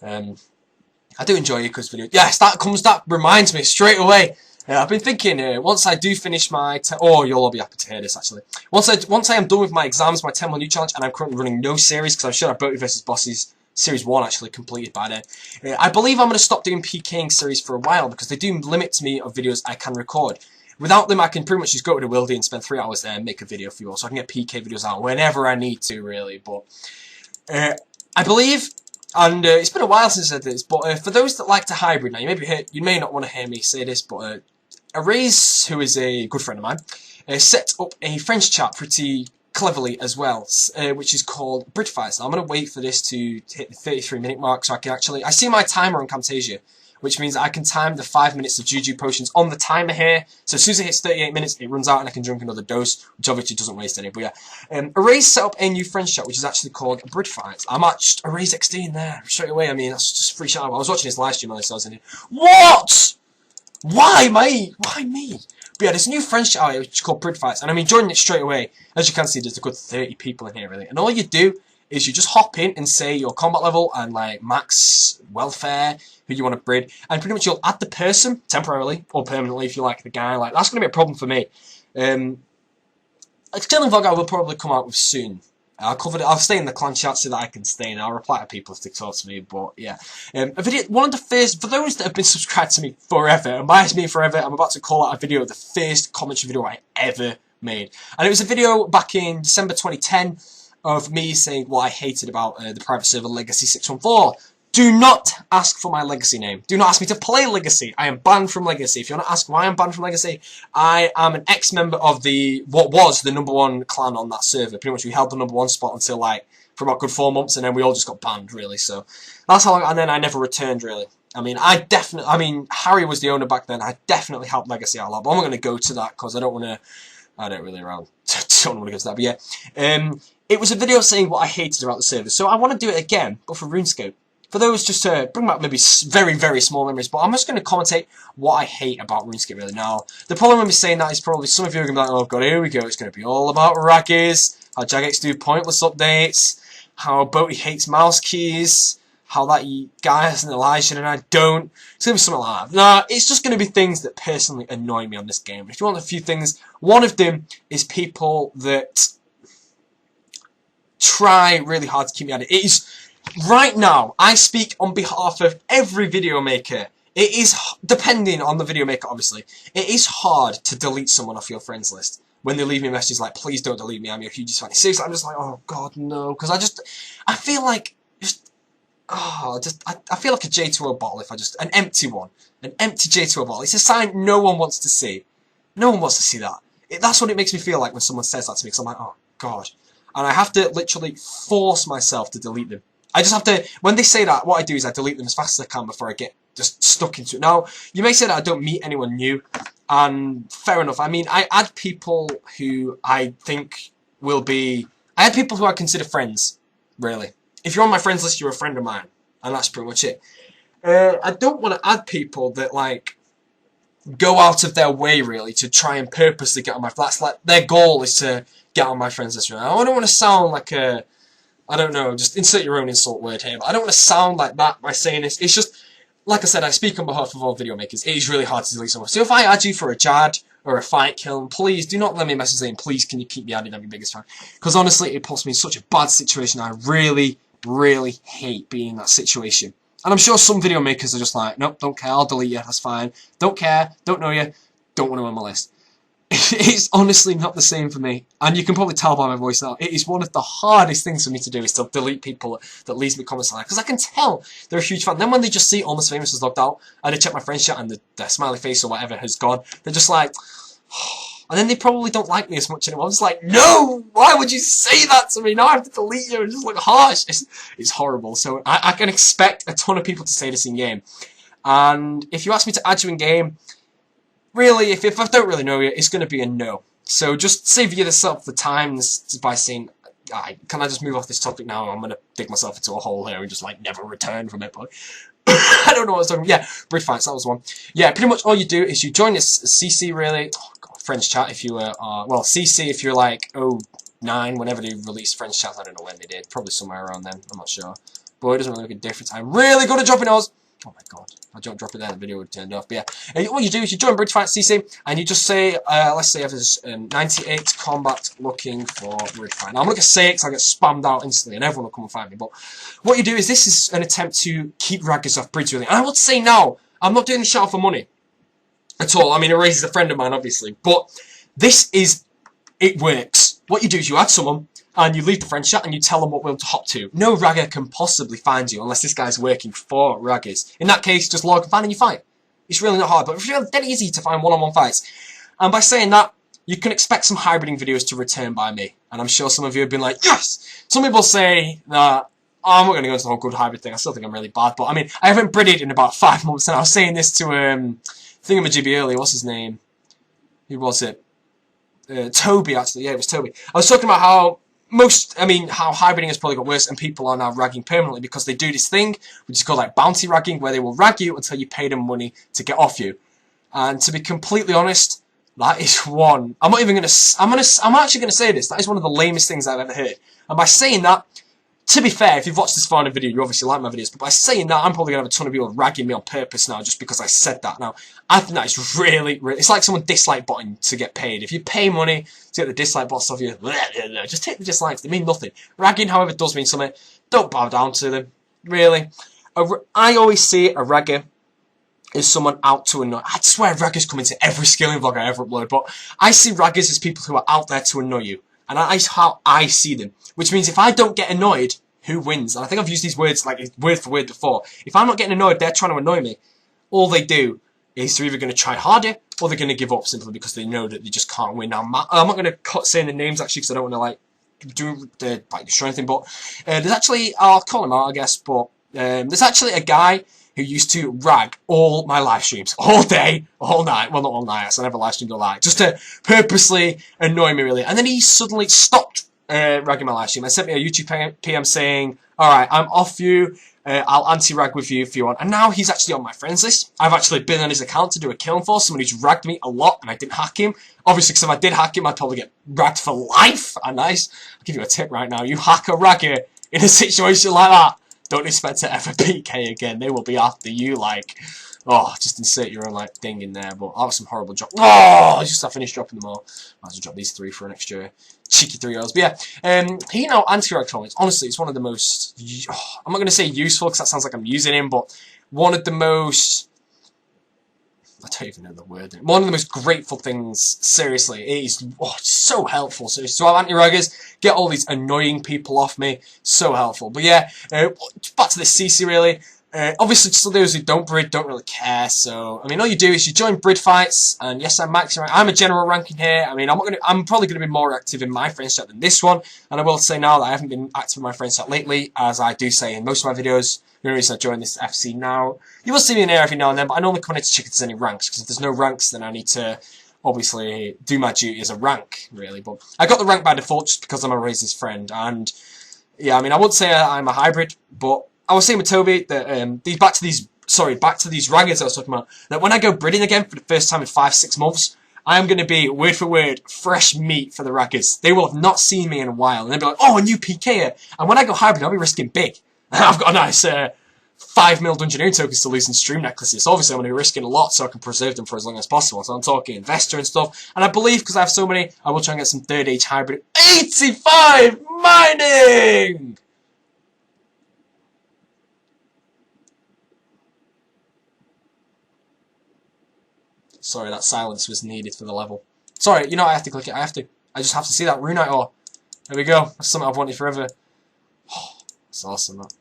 I do enjoy Eco's video. Yes, that reminds me straight away. I've been thinking, once I do finish my... Oh, you'll all be happy to hear this, actually. Once I am done with my exams, my 10 new challenge, and I'm currently running no series, because I'm sure Boat vs Bosses Series 1 actually completed by then. I believe I'm going to stop doing PKing series for a while, because they do limit me of videos I can record. Without them, I can pretty much just go to the Wildy and spend 3 hours there and make a video for you all. So I can get PK videos out whenever I need to, really. But I believe, and it's been a while since I did this, but for those that like to hybrid, now you may not want to hear me say this, but Arrays, who is a good friend of mine, set up a French chat pretty cleverly as well, which is called Bridge Fights. Now I'm going to wait for this to hit the 33-minute mark so I can actually... I see my timer on Camtasia, which means I can time the 5 minutes of Juju potions on the timer here. So as soon as it hits 38 minutes, it runs out and I can drink another dose, which obviously doesn't waste any. But yeah, Arrays set up a new French chat, which is actually called Bridge Fights. I matched Arrays XD in there straight away. I mean, that's just free shout out. I was watching his live stream on this, so I was in here. What? Why me? Why me? But yeah, there's a new French chat which is called Bridge Fights, and I mean, joining it straight away. As you can see, there's a good 30 people in here, really. And all you do is you just hop in and say your combat level and like max welfare, who you want to breed, and pretty much you'll add the person temporarily or permanently if you like the guy. Like that's going to be a problem for me. A skilling vlog I will probably come out with soon. I'll stay in the clan chat so that I can stay in. I'll reply to people if they talk to me. But yeah, a video. One of the first for those that have been subscribed to me forever, and by me forever, I'm about to call out a video of the first commentary video I ever made, and it was a video back in December 2010. Of me saying what I hated about the private server Legacy 614. Do not ask for my Legacy name. Do not ask me to play Legacy. I am banned from Legacy. If you want to ask why I'm banned from Legacy, I am an ex-member of what was the #1 clan on that server. Pretty much we held the #1 spot until like for about good 4 months, and then we all just got banned really. So that's how long. And then I never returned really. I mean, Harry was the owner back then. I definitely helped Legacy out a lot, but I'm not going to go to that because I don't want to. I don't really around. Don't want to go to that, but yeah. It was a video saying what I hated about the server, so I want to do it again, but for RuneScape. For those, just to bring back maybe very, very small memories, but I'm just going to commentate what I hate about RuneScape really now. The problem with me saying that is probably some of you are going to be like, oh god, here we go, it's going to be all about Raggies, how Jagex do pointless updates, how Boaty hates mouse keys, how that guy has an Elijah and I don't. It's going to be something like that. Nah, it's just going to be things that personally annoy me on this game. If you want a few things, one of them is people that try really hard to keep me at it. It is, right now, I speak on behalf of every video maker. It is, depending on the video maker obviously, it is hard to delete someone off your friends list. When they leave me messages like, please don't delete me, I'm your hugest fan. Seriously, I'm just like, oh god, no. Because I feel like, I feel like a J2O bottle if I just, an empty one. An empty J2O bottle. It's a sign no one wants to see. No one wants to see that. That's what it makes me feel like when someone says that to me, because I'm like, oh god. And I have to literally force myself to delete them. I just have to, when they say that, what I do is I delete them as fast as I can before I get just stuck into it. Now, you may say that I don't meet anyone new, and fair enough. I mean, I add people who I think will be, I add people who I consider friends, really. If you're on my friends list, you're a friend of mine, and that's pretty much it. I don't want to add people that, like, go out of their way, really, to try and purposely get on my, that's like, their goal is to get on my friends list. Really. I don't want to sound like a, I don't know, just insert your own insult word here, but I don't want to sound like that by saying this. It's just, like I said, I speak on behalf of all video makers. It is really hard to delete someone. So if I add you for a Jad or a fight kill, please do not let me message saying, please can you keep me added, I'm your biggest fan. Because honestly, it puts me in such a bad situation. I really, really hate being in that situation. And I'm sure some video makers are just like, nope, don't care, I'll delete you, that's fine. Don't care, don't know you, don't want to on my list. It's honestly not the same for me, and you can probably tell by my voice now. It is one of the hardest things for me to do is to delete people that leave me comments like that, because I can tell they're a huge fan. Then when they just see Almost Famous is logged out, and they check my friends chat and the smiley face or whatever has gone, they're just like, and then they probably don't like me as much anymore. I'm just like, no, why would you say that to me? Now I have to delete you. It's just like harsh. It's horrible. So I can expect a ton of people to say this in game, and if you ask me to add you in game, really, if I don't really know you, it's going to be a no. So just save yourself the time by saying, can I just move off this topic now? I'm going to dig myself into a hole here and just like never return from it. But I don't know what I was talking about. Yeah, brief fights, that was one. Yeah, pretty much all you do is you join this CC really. Oh god, friends chat if you were, well, CC if you're like 09, whenever they released friends chat. I don't know when they did. Probably somewhere around then. I'm not sure. But it doesn't really make a difference. I'm really good at dropping those. Oh my god, I don't drop it there, the video would have turned off. But yeah, what you do is you join Bridge Fight CC, and you just say, let's say if there's 98 combat looking for Bridge Fight. Now I'm not going to say it because I get spammed out instantly, and everyone will come and find me. But what you do is, this is an attempt to keep raggers off Bridge really. And I would say now, I'm not doing the shout for money at all. I mean, Eraser's a friend of mine, obviously. But this is, it works. What you do is you add someone, and you leave the friend chat and you tell them what we'll hop to. No ragger can possibly find you unless this guy's working for raggers. In that case, just log and find and you fight. It's really not hard, but it's really dead easy to find one-on-one fights. And by saying that, you can expect some hybriding videos to return by me. And I'm sure some of you have been like, yes! Some people say that, I'm not going to go into the whole good hybrid thing. I still think I'm really bad. But I mean, I haven't bridded in about 5 months, and I was saying this to Thingamajiggy earlier. What's his name? Who was it? Toby, actually. Yeah, it was Toby. I was talking about how how hybriding has probably got worse and people are now ragging permanently because they do this thing, which is called like bounty ragging, where they will rag you until you pay them money to get off you. And to be completely honest, that is one. I'm actually going to say this. That is one of the lamest things I've ever heard. And by saying that, to be fair, if you've watched this far in a video, you obviously like my videos, but by saying that, I'm probably going to have a ton of people ragging me on purpose now just because I said that. Now, I think that is really, really, it's like someone dislike button to get paid. If you pay money to get the dislike bots off you, just take the dislikes, they mean nothing. Ragging, however, does mean something. Don't bow down to them, really. I always see a ragger is someone out to annoy. I swear raggers come into every skilling vlog I ever upload, but I see raggers as people who are out there to annoy you. And that is how I see them. Which means if I don't get annoyed, who wins? And I think I've used these words like word for word before. If I'm not getting annoyed, they're trying to annoy me. All they do is they're either going to try harder or they're going to give up simply because they know that they just can't win. Now, I'm not going to cut saying the names actually because I don't want to destroy anything. But there's actually, I'll call him out I guess, but there's actually a guy who used to rag all my live streams, all day, all night. Well, not all night, so I never live streamed all night, just to purposely annoy me, really. And then he suddenly stopped ragging my live stream and sent me a YouTube PM saying, alright, I'm off you, I'll anti-rag with you if you want. And now he's actually on my friends list. I've actually been on his account to do a killing for someone who's ragged me a lot, and I didn't hack him. Obviously, because if I did hack him, I'd probably get ragged for life. And nice. I'll give you a tip right now. You hack a ragger in a situation like that, don't expect to ever PK again. They will be after you, like, oh, just insert your own, like, thing in there. But that was some horrible drop. Oh, just I finished dropping them all. Might as well drop these 3 for an extra cheeky 3-0s. But yeah, you know, anti-rag comments, honestly, it's one of the most, I'm not going to say useful, because that sounds like I'm using him, but one of the most, I don't even know the word. One of the most grateful things, seriously. It is so helpful. Seriously. So I'm anti-raggers, get all these annoying people off me. So helpful. But yeah, back to this CC really. Obviously, just those who don't brid don't really care. So I mean, all you do is you join brid fights, and yes, I'm maxing rank. I'm a general ranking here. I mean, I'm probably gonna be more active in my friends chat than this one. And I will say now that I haven't been active in my friends chat lately, as I do say in most of my videos. The only reason I joined this FC now, you will see me in here every now and then, but I normally come in to check if there's any ranks, because if there's no ranks, then I need to obviously do my duty as a rank, really. But I got the rank by default just because I'm a Razor's friend, and yeah, I mean, I wouldn't say I'm a hybrid, but I was saying with Toby that back to these raggers I was talking about, that when I go breeding again for the first time in 5-6 months, I am going to be, word for word, fresh meat for the raggers. They will have not seen me in a while, and they'll be like, oh, a new PKer. And when I go hybrid, I'll be risking big. I've got a nice 5 mil Dungeoneering tokens to lose in stream necklaces. So obviously I'm going to be risking a lot so I can preserve them for as long as possible. So I'm talking investor and stuff. And I believe, because I have so many, I will try and get some 3rd age hybrid. 85 mining! Sorry, that silence was needed for the level. Sorry, you know I have to click it. I have to. I just have to see that Runite ore. There we go. That's something I've wanted forever. Oh, that's awesome, that.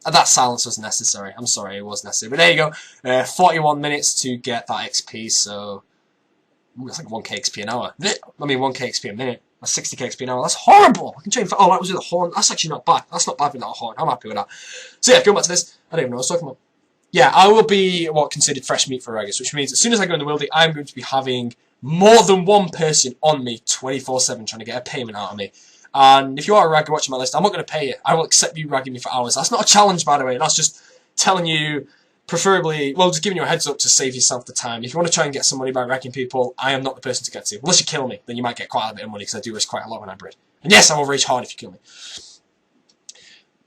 That silence was necessary. I'm sorry, it was necessary. But there you go. 41 minutes to get that XP, so... Ooh, that's like 1k XP an hour. I mean, 1k XP a minute. That's 60k XP an hour. That's horrible! I can train for... Oh, that was with a horn. That's actually not bad. That's not bad without a horn. I'm happy with that. So yeah, going back to this. I don't even know what I was talking about. Yeah, I will be what considered fresh meat for raggers, which means as soon as I go in the wildy, I'm going to be having more than one person on me 24/7 trying to get a payment out of me. And if you are a ragger watching my list, I'm not going to pay you. I will accept you ragging me for hours. That's not a challenge, by the way. That's just telling you, preferably, well, just giving you a heads up to save yourself the time. If you want to try and get some money by ragging people, I am not the person to get to. Unless you kill me, then you might get quite a bit of money, because I do risk quite a lot when I breed. And yes, I will rage hard if you kill me.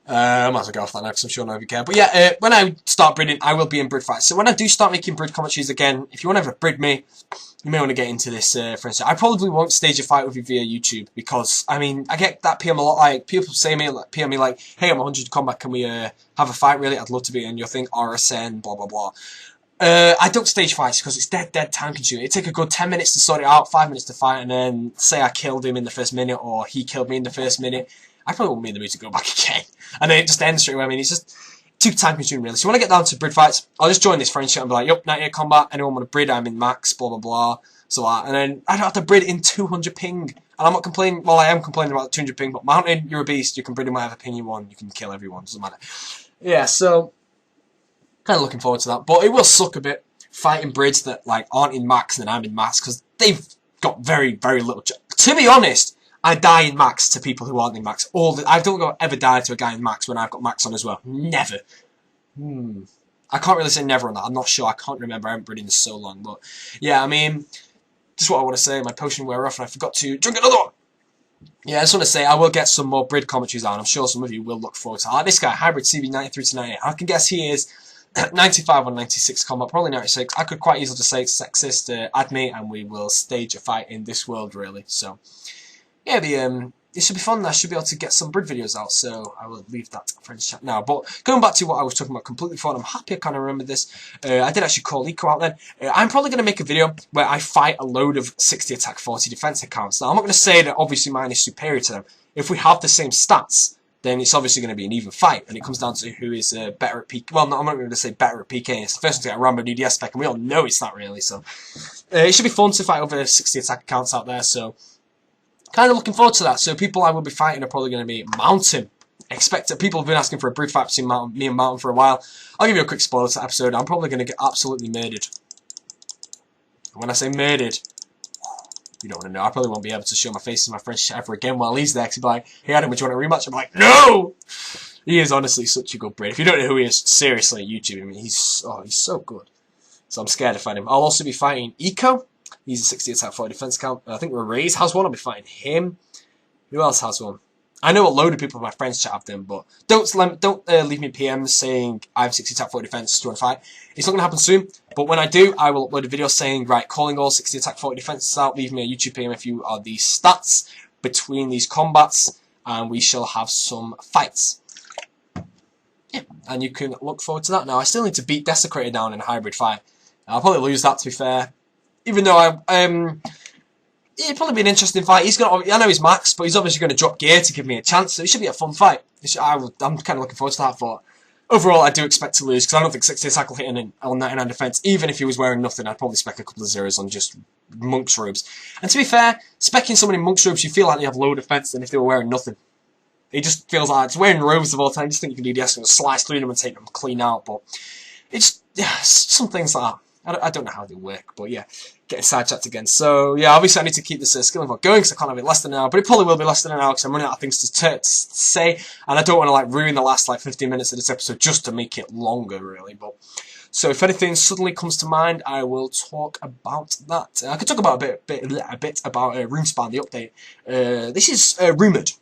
I might as well go off that now, because I'm sure nobody care. But yeah, when I start breeding, I will be in brid fights. So when I do start making brid commentaries again, if you want to ever brid me, you may want to get into this, for instance. I probably won't stage a fight with you via YouTube, because, I mean, I get that PM a lot, like, people PM me like, hey, I'm 100 combat, can we, have a fight, really? I'd love to be in your thing, RSN, blah, blah, blah. I don't stage fights, because it's dead time consuming. It'd take a good 10 minutes to sort it out, 5 minutes to fight, and then say I killed him in the first minute, or he killed me in the first minute. I probably won't be in the mood to go back again. And then it just ends straight away. I mean, it's just too time consuming, really. So when I get down to brid fights, I'll just join this friendship and be like, yup, 98 combat, anyone want to brid, I'm in max, blah, blah, blah. So and then I don't have to brid in 200 ping. And I'm not complaining, well, I am complaining about the 200 ping, but Mountain, you're a beast, you can brid in whatever ping you want, you can kill everyone, doesn't matter. Yeah, so, kind of looking forward to that. But it will suck a bit, fighting brids that, like, aren't in max and I'm in max, because they've got very, very little... To be honest, I die in max to people who aren't in max. I don't ever die to a guy in max when I've got max on as well. Never. I can't really say never on that. I'm not sure. I can't remember. I haven't bred in so long. But yeah, I mean, just what I want to say. My potion wear off and I forgot to drink another one. Yeah, I just want to say I will get some more brid commentaries out. I'm sure some of you will look forward to that. This guy, hybrid CV 93 to 98. I can guess he is 95 or 96 combat, probably 96. I could quite easily just say it's sexist. Add me and we will stage a fight in this world, really. So... yeah, it should be fun. I should be able to get some brid videos out, so I will leave that friends chat now. But going back to what I was talking about completely before, I'm happy I kind of remember this. I did actually call Eco out then. I'm probably going to make a video where I fight a load of 60 attack, 40 defense accounts. Now, I'm not going to say that obviously mine is superior to them. If we have the same stats, then it's obviously going to be an even fight, and it comes down to who is better at PK. Well, no, I'm not going to say better at PK. It's the first one to get a Rambo DDS spec, and we all know it's not really. So it should be fun to fight over 60 attack accounts out there. So. Kind of looking forward to that. So people I will be fighting are probably going to be Mountain. Expect it. People have been asking for a brid fight between me and Mountain for a while. I'll give you a quick spoiler to the episode. I'm probably going to get absolutely murdered. And when I say murdered, you don't want to know. I probably won't be able to show my face to my friend ever again while he's there. Because he'll be like, hey Adam, would you want a rematch? I'm like, no! He is honestly such a good brid. If you don't know who he is, seriously, YouTube him. He's so good. So I'm scared to fight him. I'll also be fighting Eco. He's a 60 attack 40 defense count. I think Raze has one. I'll be fighting him. Who else has one? I know a load of people in my friends chat have them, but don't leave me PMs saying I have 60 attack, 40 defense, 205. It's not going to happen soon, but when I do, I will upload a video saying, right, calling all 60 attack, 40 defenses out. Leave me a YouTube PM if you are the stats between these combats, and we shall have some fights. Yeah, and you can look forward to that. Now, I still need to beat Desecrator down in a hybrid fight. I'll probably lose that, to be fair. Even though it'd probably be an interesting fight. I know he's max, but he's obviously going to drop gear to give me a chance, so it should be a fun fight. I'm kind of looking forward to that, but overall I do expect to lose, because I don't think 60 attack will hit on 99 defense. Even if he was wearing nothing, I'd probably spec a couple of zeros on just Monk's robes. And to be fair, specking someone in Monk's robes, you feel like they have low defense than if they were wearing nothing. It just feels like it's wearing robes of all time. I just think you can do DDS and slice through them and take them clean out, but it's some things like that. I don't know how they work, but yeah, getting sidetracked again. So yeah, obviously I need to keep this skill info going, because I can't have it less than an hour, but it probably will be less than an hour because I'm running out of things to say, and I don't want to like ruin the last like 15 minutes of this episode just to make it longer, really. But so if anything suddenly comes to mind, I will talk about that. I could talk about a bit about RuneSpan, the update. This is rumoured.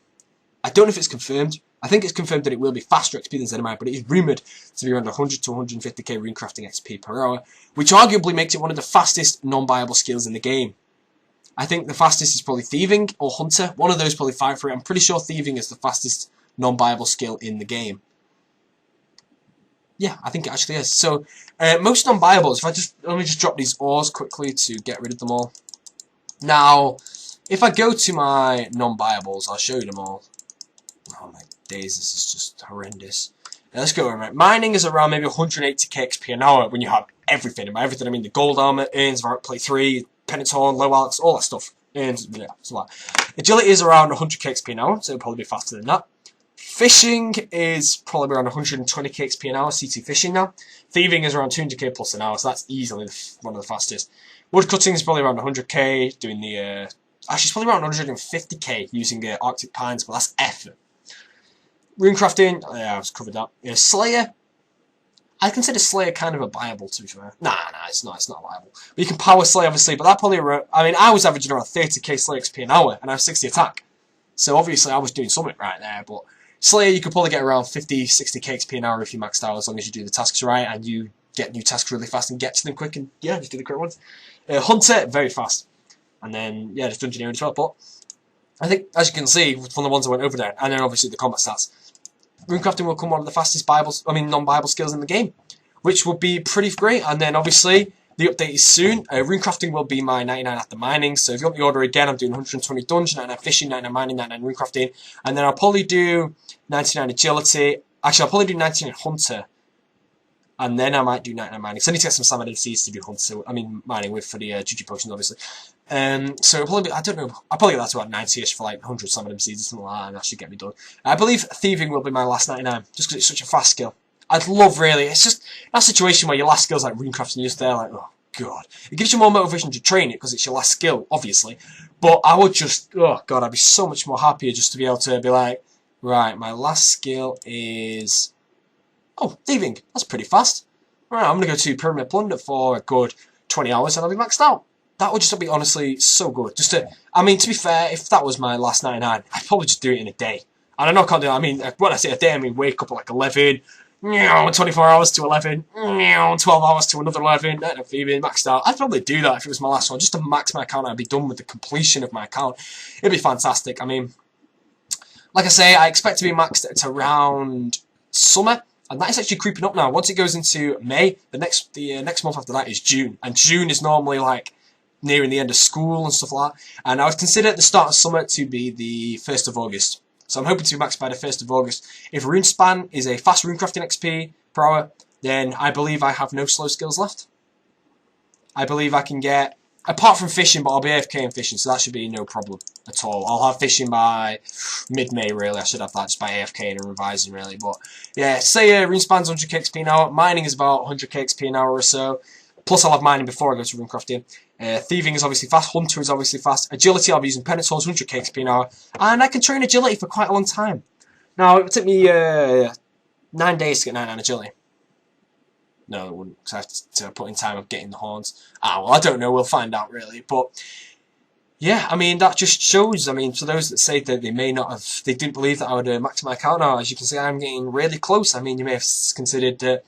I don't know if it's confirmed. I think it's confirmed that it will be faster XP than Zedamite, but it is rumoured to be around 100 to 150k runecrafting XP per hour, which arguably makes it one of the fastest non-viable skills in the game. I think the fastest is probably Thieving or Hunter. One of those probably fight for it. I'm pretty sure Thieving is the fastest non-viable skill in the game. Yeah, I think it actually is. So, most non-viables, let me just drop these ores quickly to get rid of them all. Now, if I go to my non-viables, I'll show you them all. Oh my days, this is just horrendous. Now, let's go over it. Mining is around maybe 180k XP an hour when you have everything. And by everything I mean the gold armor, earns, plate 3, penance horn, low alex, all that stuff. Earns, yeah, so that. Agility is around 100k XP an hour, so it'll probably be faster than that. Fishing is probably around 120k XP an hour, CT fishing now. Thieving is around 200k plus an hour, so that's easily one of the fastest. Woodcutting is probably around 100k, doing the, actually it's probably around 150k using Arctic Pines, but that's effort. Runecrafting, yeah, I've covered that. Yeah, Slayer, I consider Slayer kind of a viable, to be fair. Nah, it's not viable. But you can power Slayer, obviously, but that probably, I mean, I was averaging around 30k Slayer XP an hour, and I have 60 attack. So obviously I was doing something right there, but Slayer, you could probably get around 50, 60k XP an hour if you maxed out, as long as you do the tasks right, and you get new tasks really fast and get to them quick, and yeah, just do the correct ones. Hunter, very fast. And then, yeah, just Dungeoneering as well, but I think, as you can see, from the ones I went over there, and then obviously the combat stats, runecrafting will become one of the fastest non-Bible skills in the game, which will be pretty great. And then obviously the update is soon. Runecrafting will be my 99 after mining. So if you want the order again, I'm doing 120 dungeon, 99 fishing, 99 mining, 99 runecrafting, and then I'll probably do 99 agility. Actually, I'll probably do 99 hunter, and then I might do 99 mining. So I need to get some salmon seeds to do hunter. I mean mining with for the Juju potions, obviously. So it'll probably be, I don't know, I'll probably get that to about 90ish for like 100 salmon seeds or something like that, and that should get me done. I believe thieving will be my last 99, just because it's such a fast skill. I'd love, really, it's just that situation where your last skill's like runecrafting, you're just there like, oh god. It gives you more motivation to train it, because it's your last skill, obviously. But I would just, oh god, I'd be so much more happier just to be able to be like, right, my last skill is, oh, thieving, that's pretty fast. Right, I'm going to go to Pyramid Plunder for a good 20 hours and I'll be maxed out. That would just be honestly so good. Just to, I mean, to be fair, if that was my last 99, I'd probably just do it in a day. And I know I can't do that. I mean, when I say a day, I mean wake up at like 11, 24 hours to 11, 12 hours to another 11, thieving, maxed out. I'd probably do that if it was my last one. Just to max my account, I'd be done with the completion of my account. It'd be fantastic. I mean, like I say, I expect to be maxed at around summer. And that is actually creeping up now. Once it goes into May, the next month after that is June. And June is normally like nearing the end of school and stuff like that. And I would consider the start of summer to be the 1st of August. So I'm hoping to be maxed by the 1st of August. If RuneSpan is a fast runecrafting XP per hour, then I believe I have no slow skills left. I believe I can get, apart from fishing, but I'll be AFK in fishing, so that should be no problem at all. I'll have fishing by mid-May, really. I should have that just by AFK and revising, really. But yeah, say RuneSpan's 100k XP an hour. Mining is about 100k XP an hour or so. Plus I'll have mining before I go to runecrafting. Thieving is obviously fast. Hunter is obviously fast. Agility I'll be using penance horns, 100k XP an hour. And I can train agility for quite a long time. Now, it would take me 9 days to get 99 agility. No, it wouldn't, because I have to put in time of getting the horns. Ah, well, I don't know. We'll find out, really. But yeah, I mean, that just shows, I mean, for those that say that they may not have, they didn't believe that I would max my account now, as you can see, I'm getting really close. I mean, you may have considered that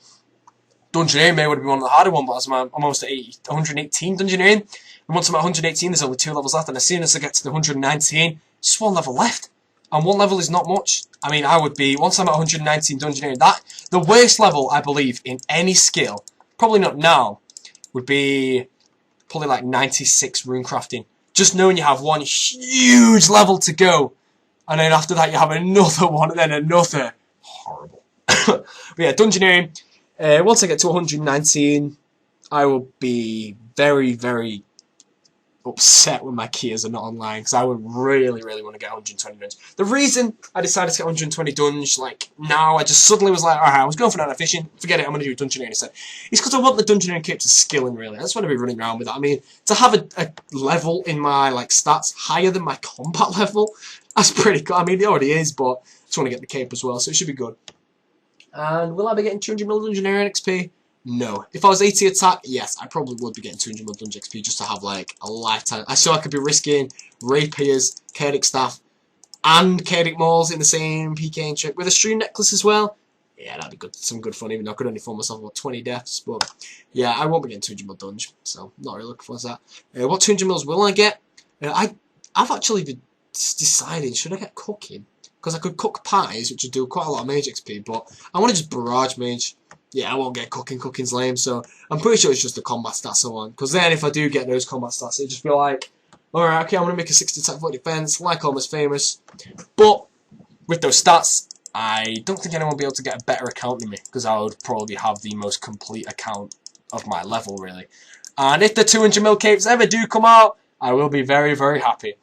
Dungeoneering may would be one of the harder ones, but I'm almost at 118 Dungeoneering, and once I'm at 118, there's only 2 levels left, and as soon as I get to the 119, just 1 level left, and 1 level is not much. I mean, I would be, once I'm at 119 Dungeoneering, that, the worst level, I believe, in any skill, probably not now, would be probably like 96 rune crafting. Just knowing you have one huge level to go, and then after that you have another one, and then another. Horrible. But yeah, Dungeoneering, once I get to 119, I will be very, very upset when my keys are not online, because I would really, really want to get 120 dungeons. The reason I decided to get 120 dungeons, like, now, I just suddenly was like, alright, I was going for night fishing, forget it, I'm going to do Dungeoneering instead. It's because I want the Dungeoneering cape to skill in, really. I just want to be running around with that. I mean, to have a level in my, like, stats higher than my combat level, that's pretty cool. I mean, it already is, but I just want to get the cape as well, so it should be good. And will I be getting 200 mil Dungeoneering XP? No. If I was 80 attack, yes, I probably would be getting 200 mil Dungeon XP just to have, like, a lifetime. I saw I could be risking Rapiers, Chaotic Staff, and Chaotic Mauls in the same PK trick with a Stream Necklace as well. Yeah, that'd be good. Some good fun, even though I could only find myself about 20 deaths. But, yeah, I won't be getting 200 mil Dungeon, so not really looking forward to that. What 200 mils will I get? I've actually been deciding, should I get cooking? Because I could cook pies, which would do quite a lot of mage XP, but I want to just barrage mage. Yeah, I won't get cooking, cooking's lame, so I'm pretty sure it's just the combat stats I want. Because then if I do get those combat stats, it'll just be like, alright, okay, I'm going to make a 60 attack 40 defense, like Almost Famous. But, with those stats, I don't think anyone will be able to get a better account than me, because I would probably have the most complete account of my level, really. And if the 200 mil capes ever do come out, I will be very, very happy.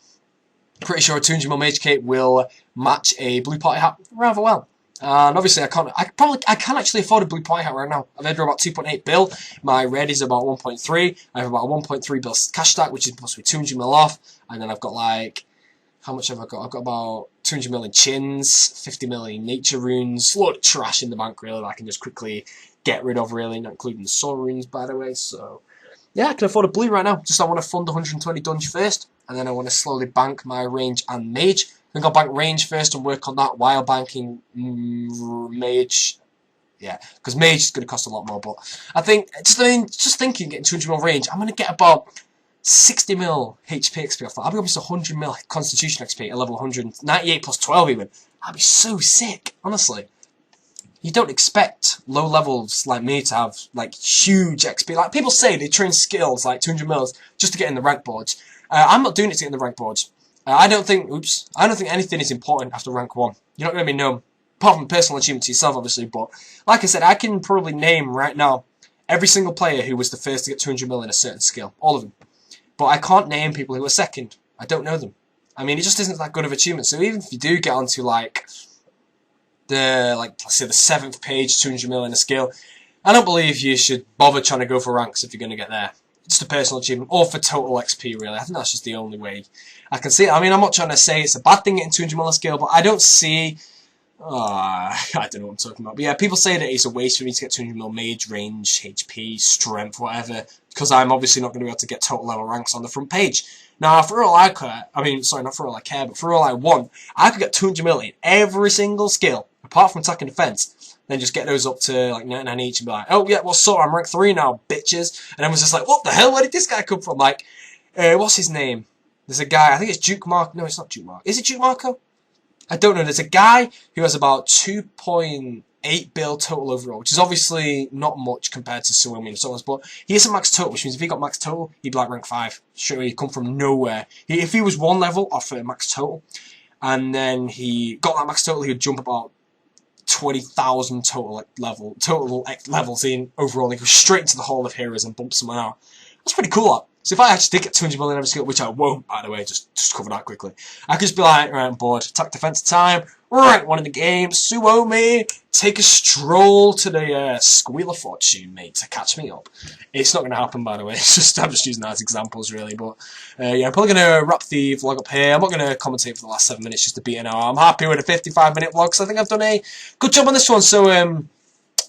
Pretty sure a 200 mil mage cape will match a blue party hat rather well. And obviously I can actually afford a blue party hat right now. I've had about 2.8 bill. My red is about 1.3. I have about a 1.3 bill cash stack, which is supposed to be 200 mil off. And then I've got like, how much have I got? I've got about 200 mil in chins, 50 mil in nature runes, a lot of trash in the bank really that I can just quickly get rid of really, not including the soul runes by the way. So yeah, I can afford a blue right now. Just I want to fund 120 dungeon first, and then I want to slowly bank my range and mage. I think I'll bank range first and work on that while banking mage. Yeah, because mage is going to cost a lot more. But I think, just thinking, getting 200 mil range, I'm going to get about 60 mil HP XP off that. I'll be almost 100 mil Constitution XP at level 198 plus 12 even. That'd be so sick, honestly. You don't expect low levels like me to have like huge XP. Like people say they train skills like 200 mils just to get in the rank boards. I'm not doing it to get in the rank boards. I don't think anything is important after rank 1. You're not going to be known, apart from personal achievement to yourself obviously, but like I said, I can probably name right now every single player who was the first to get 200 mil in a certain skill. All of them. But I can't name people who were second. I don't know them. I mean, it just isn't that good of achievement. So even if you do get onto like let's say the 7th page, 200 mil in a skill, I don't believe you should bother trying to go for ranks if you're going to get there. Just a personal achievement, or for total XP really. I think that's just the only way I can see it. I mean, I'm not trying to say it's a bad thing getting 200 mil in a skill, but I don't see... I don't know what I'm talking about. But yeah, people say that it's a waste for me to get 200 mil mage, range, HP, strength, whatever, because I'm obviously not going to be able to get total level ranks on the front page. Now, for all I care, not for all I care, but for all I want, I could get 200 mil in every single skill, apart from attack and defense, then just get those up to like 99 each and be like, oh yeah, well, so I'm rank 3 now, bitches. And everyone's just like, what the hell, where did this guy come from? Like, what's his name? There's a guy, I think it's Duke Mark. No, it's not Duke Mark. Is it Duke Marco? I don't know. There's a guy who has about 2.8 bill total overall, which is obviously not much compared to Sir and so on, but he has a max total, which means if he got max total, he'd be like rank 5. Sure, he'd come from nowhere. If he was 1 level off a max total, and then he got that max total, he would jump about 20,000 total levels in overall, and he goes straight into the Hall of Heroes and bump someone out. That's pretty cool, that. So if I actually did get 200 million every skill, which I won't, by the way, just cover that quickly, I could just be like, right, I'm bored, attack defense time, right, one in the game, suo me, take a stroll to the Squeal of Fortune, mate, to catch me up. It's not going to happen, by the way, I'm just using that as examples, really, but yeah, I'm probably going to wrap the vlog up here. I'm not going to commentate for the last 7 minutes just to beat an hour. I'm happy with a 55-minute vlog, because I think I've done a good job on this one, so,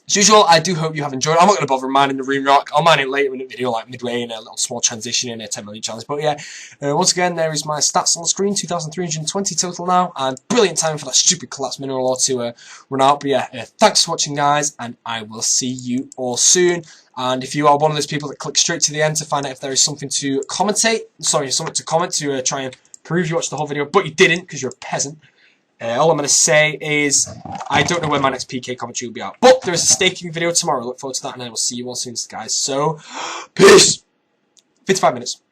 As usual, I do hope you have enjoyed. I'm not going to bother mining the rune rock. I'll mine it later in the video, like midway in a little small transition in a 10 million challenge. But yeah, once again, there is my stats on the screen, 2,320 total now, and brilliant time for that stupid collapsed mineral ore to run out. But yeah, thanks for watching, guys, and I will see you all soon. And if you are one of those people that click straight to the end to find out if there is something to commentate, sorry, something to comment to try and prove you watched the whole video, but you didn't because you're a peasant. All I'm going to say is, I don't know when my next PK commentary will be out, but there is a staking video tomorrow. Look forward to that, and I will see you all soon, guys. So, peace! 55 minutes.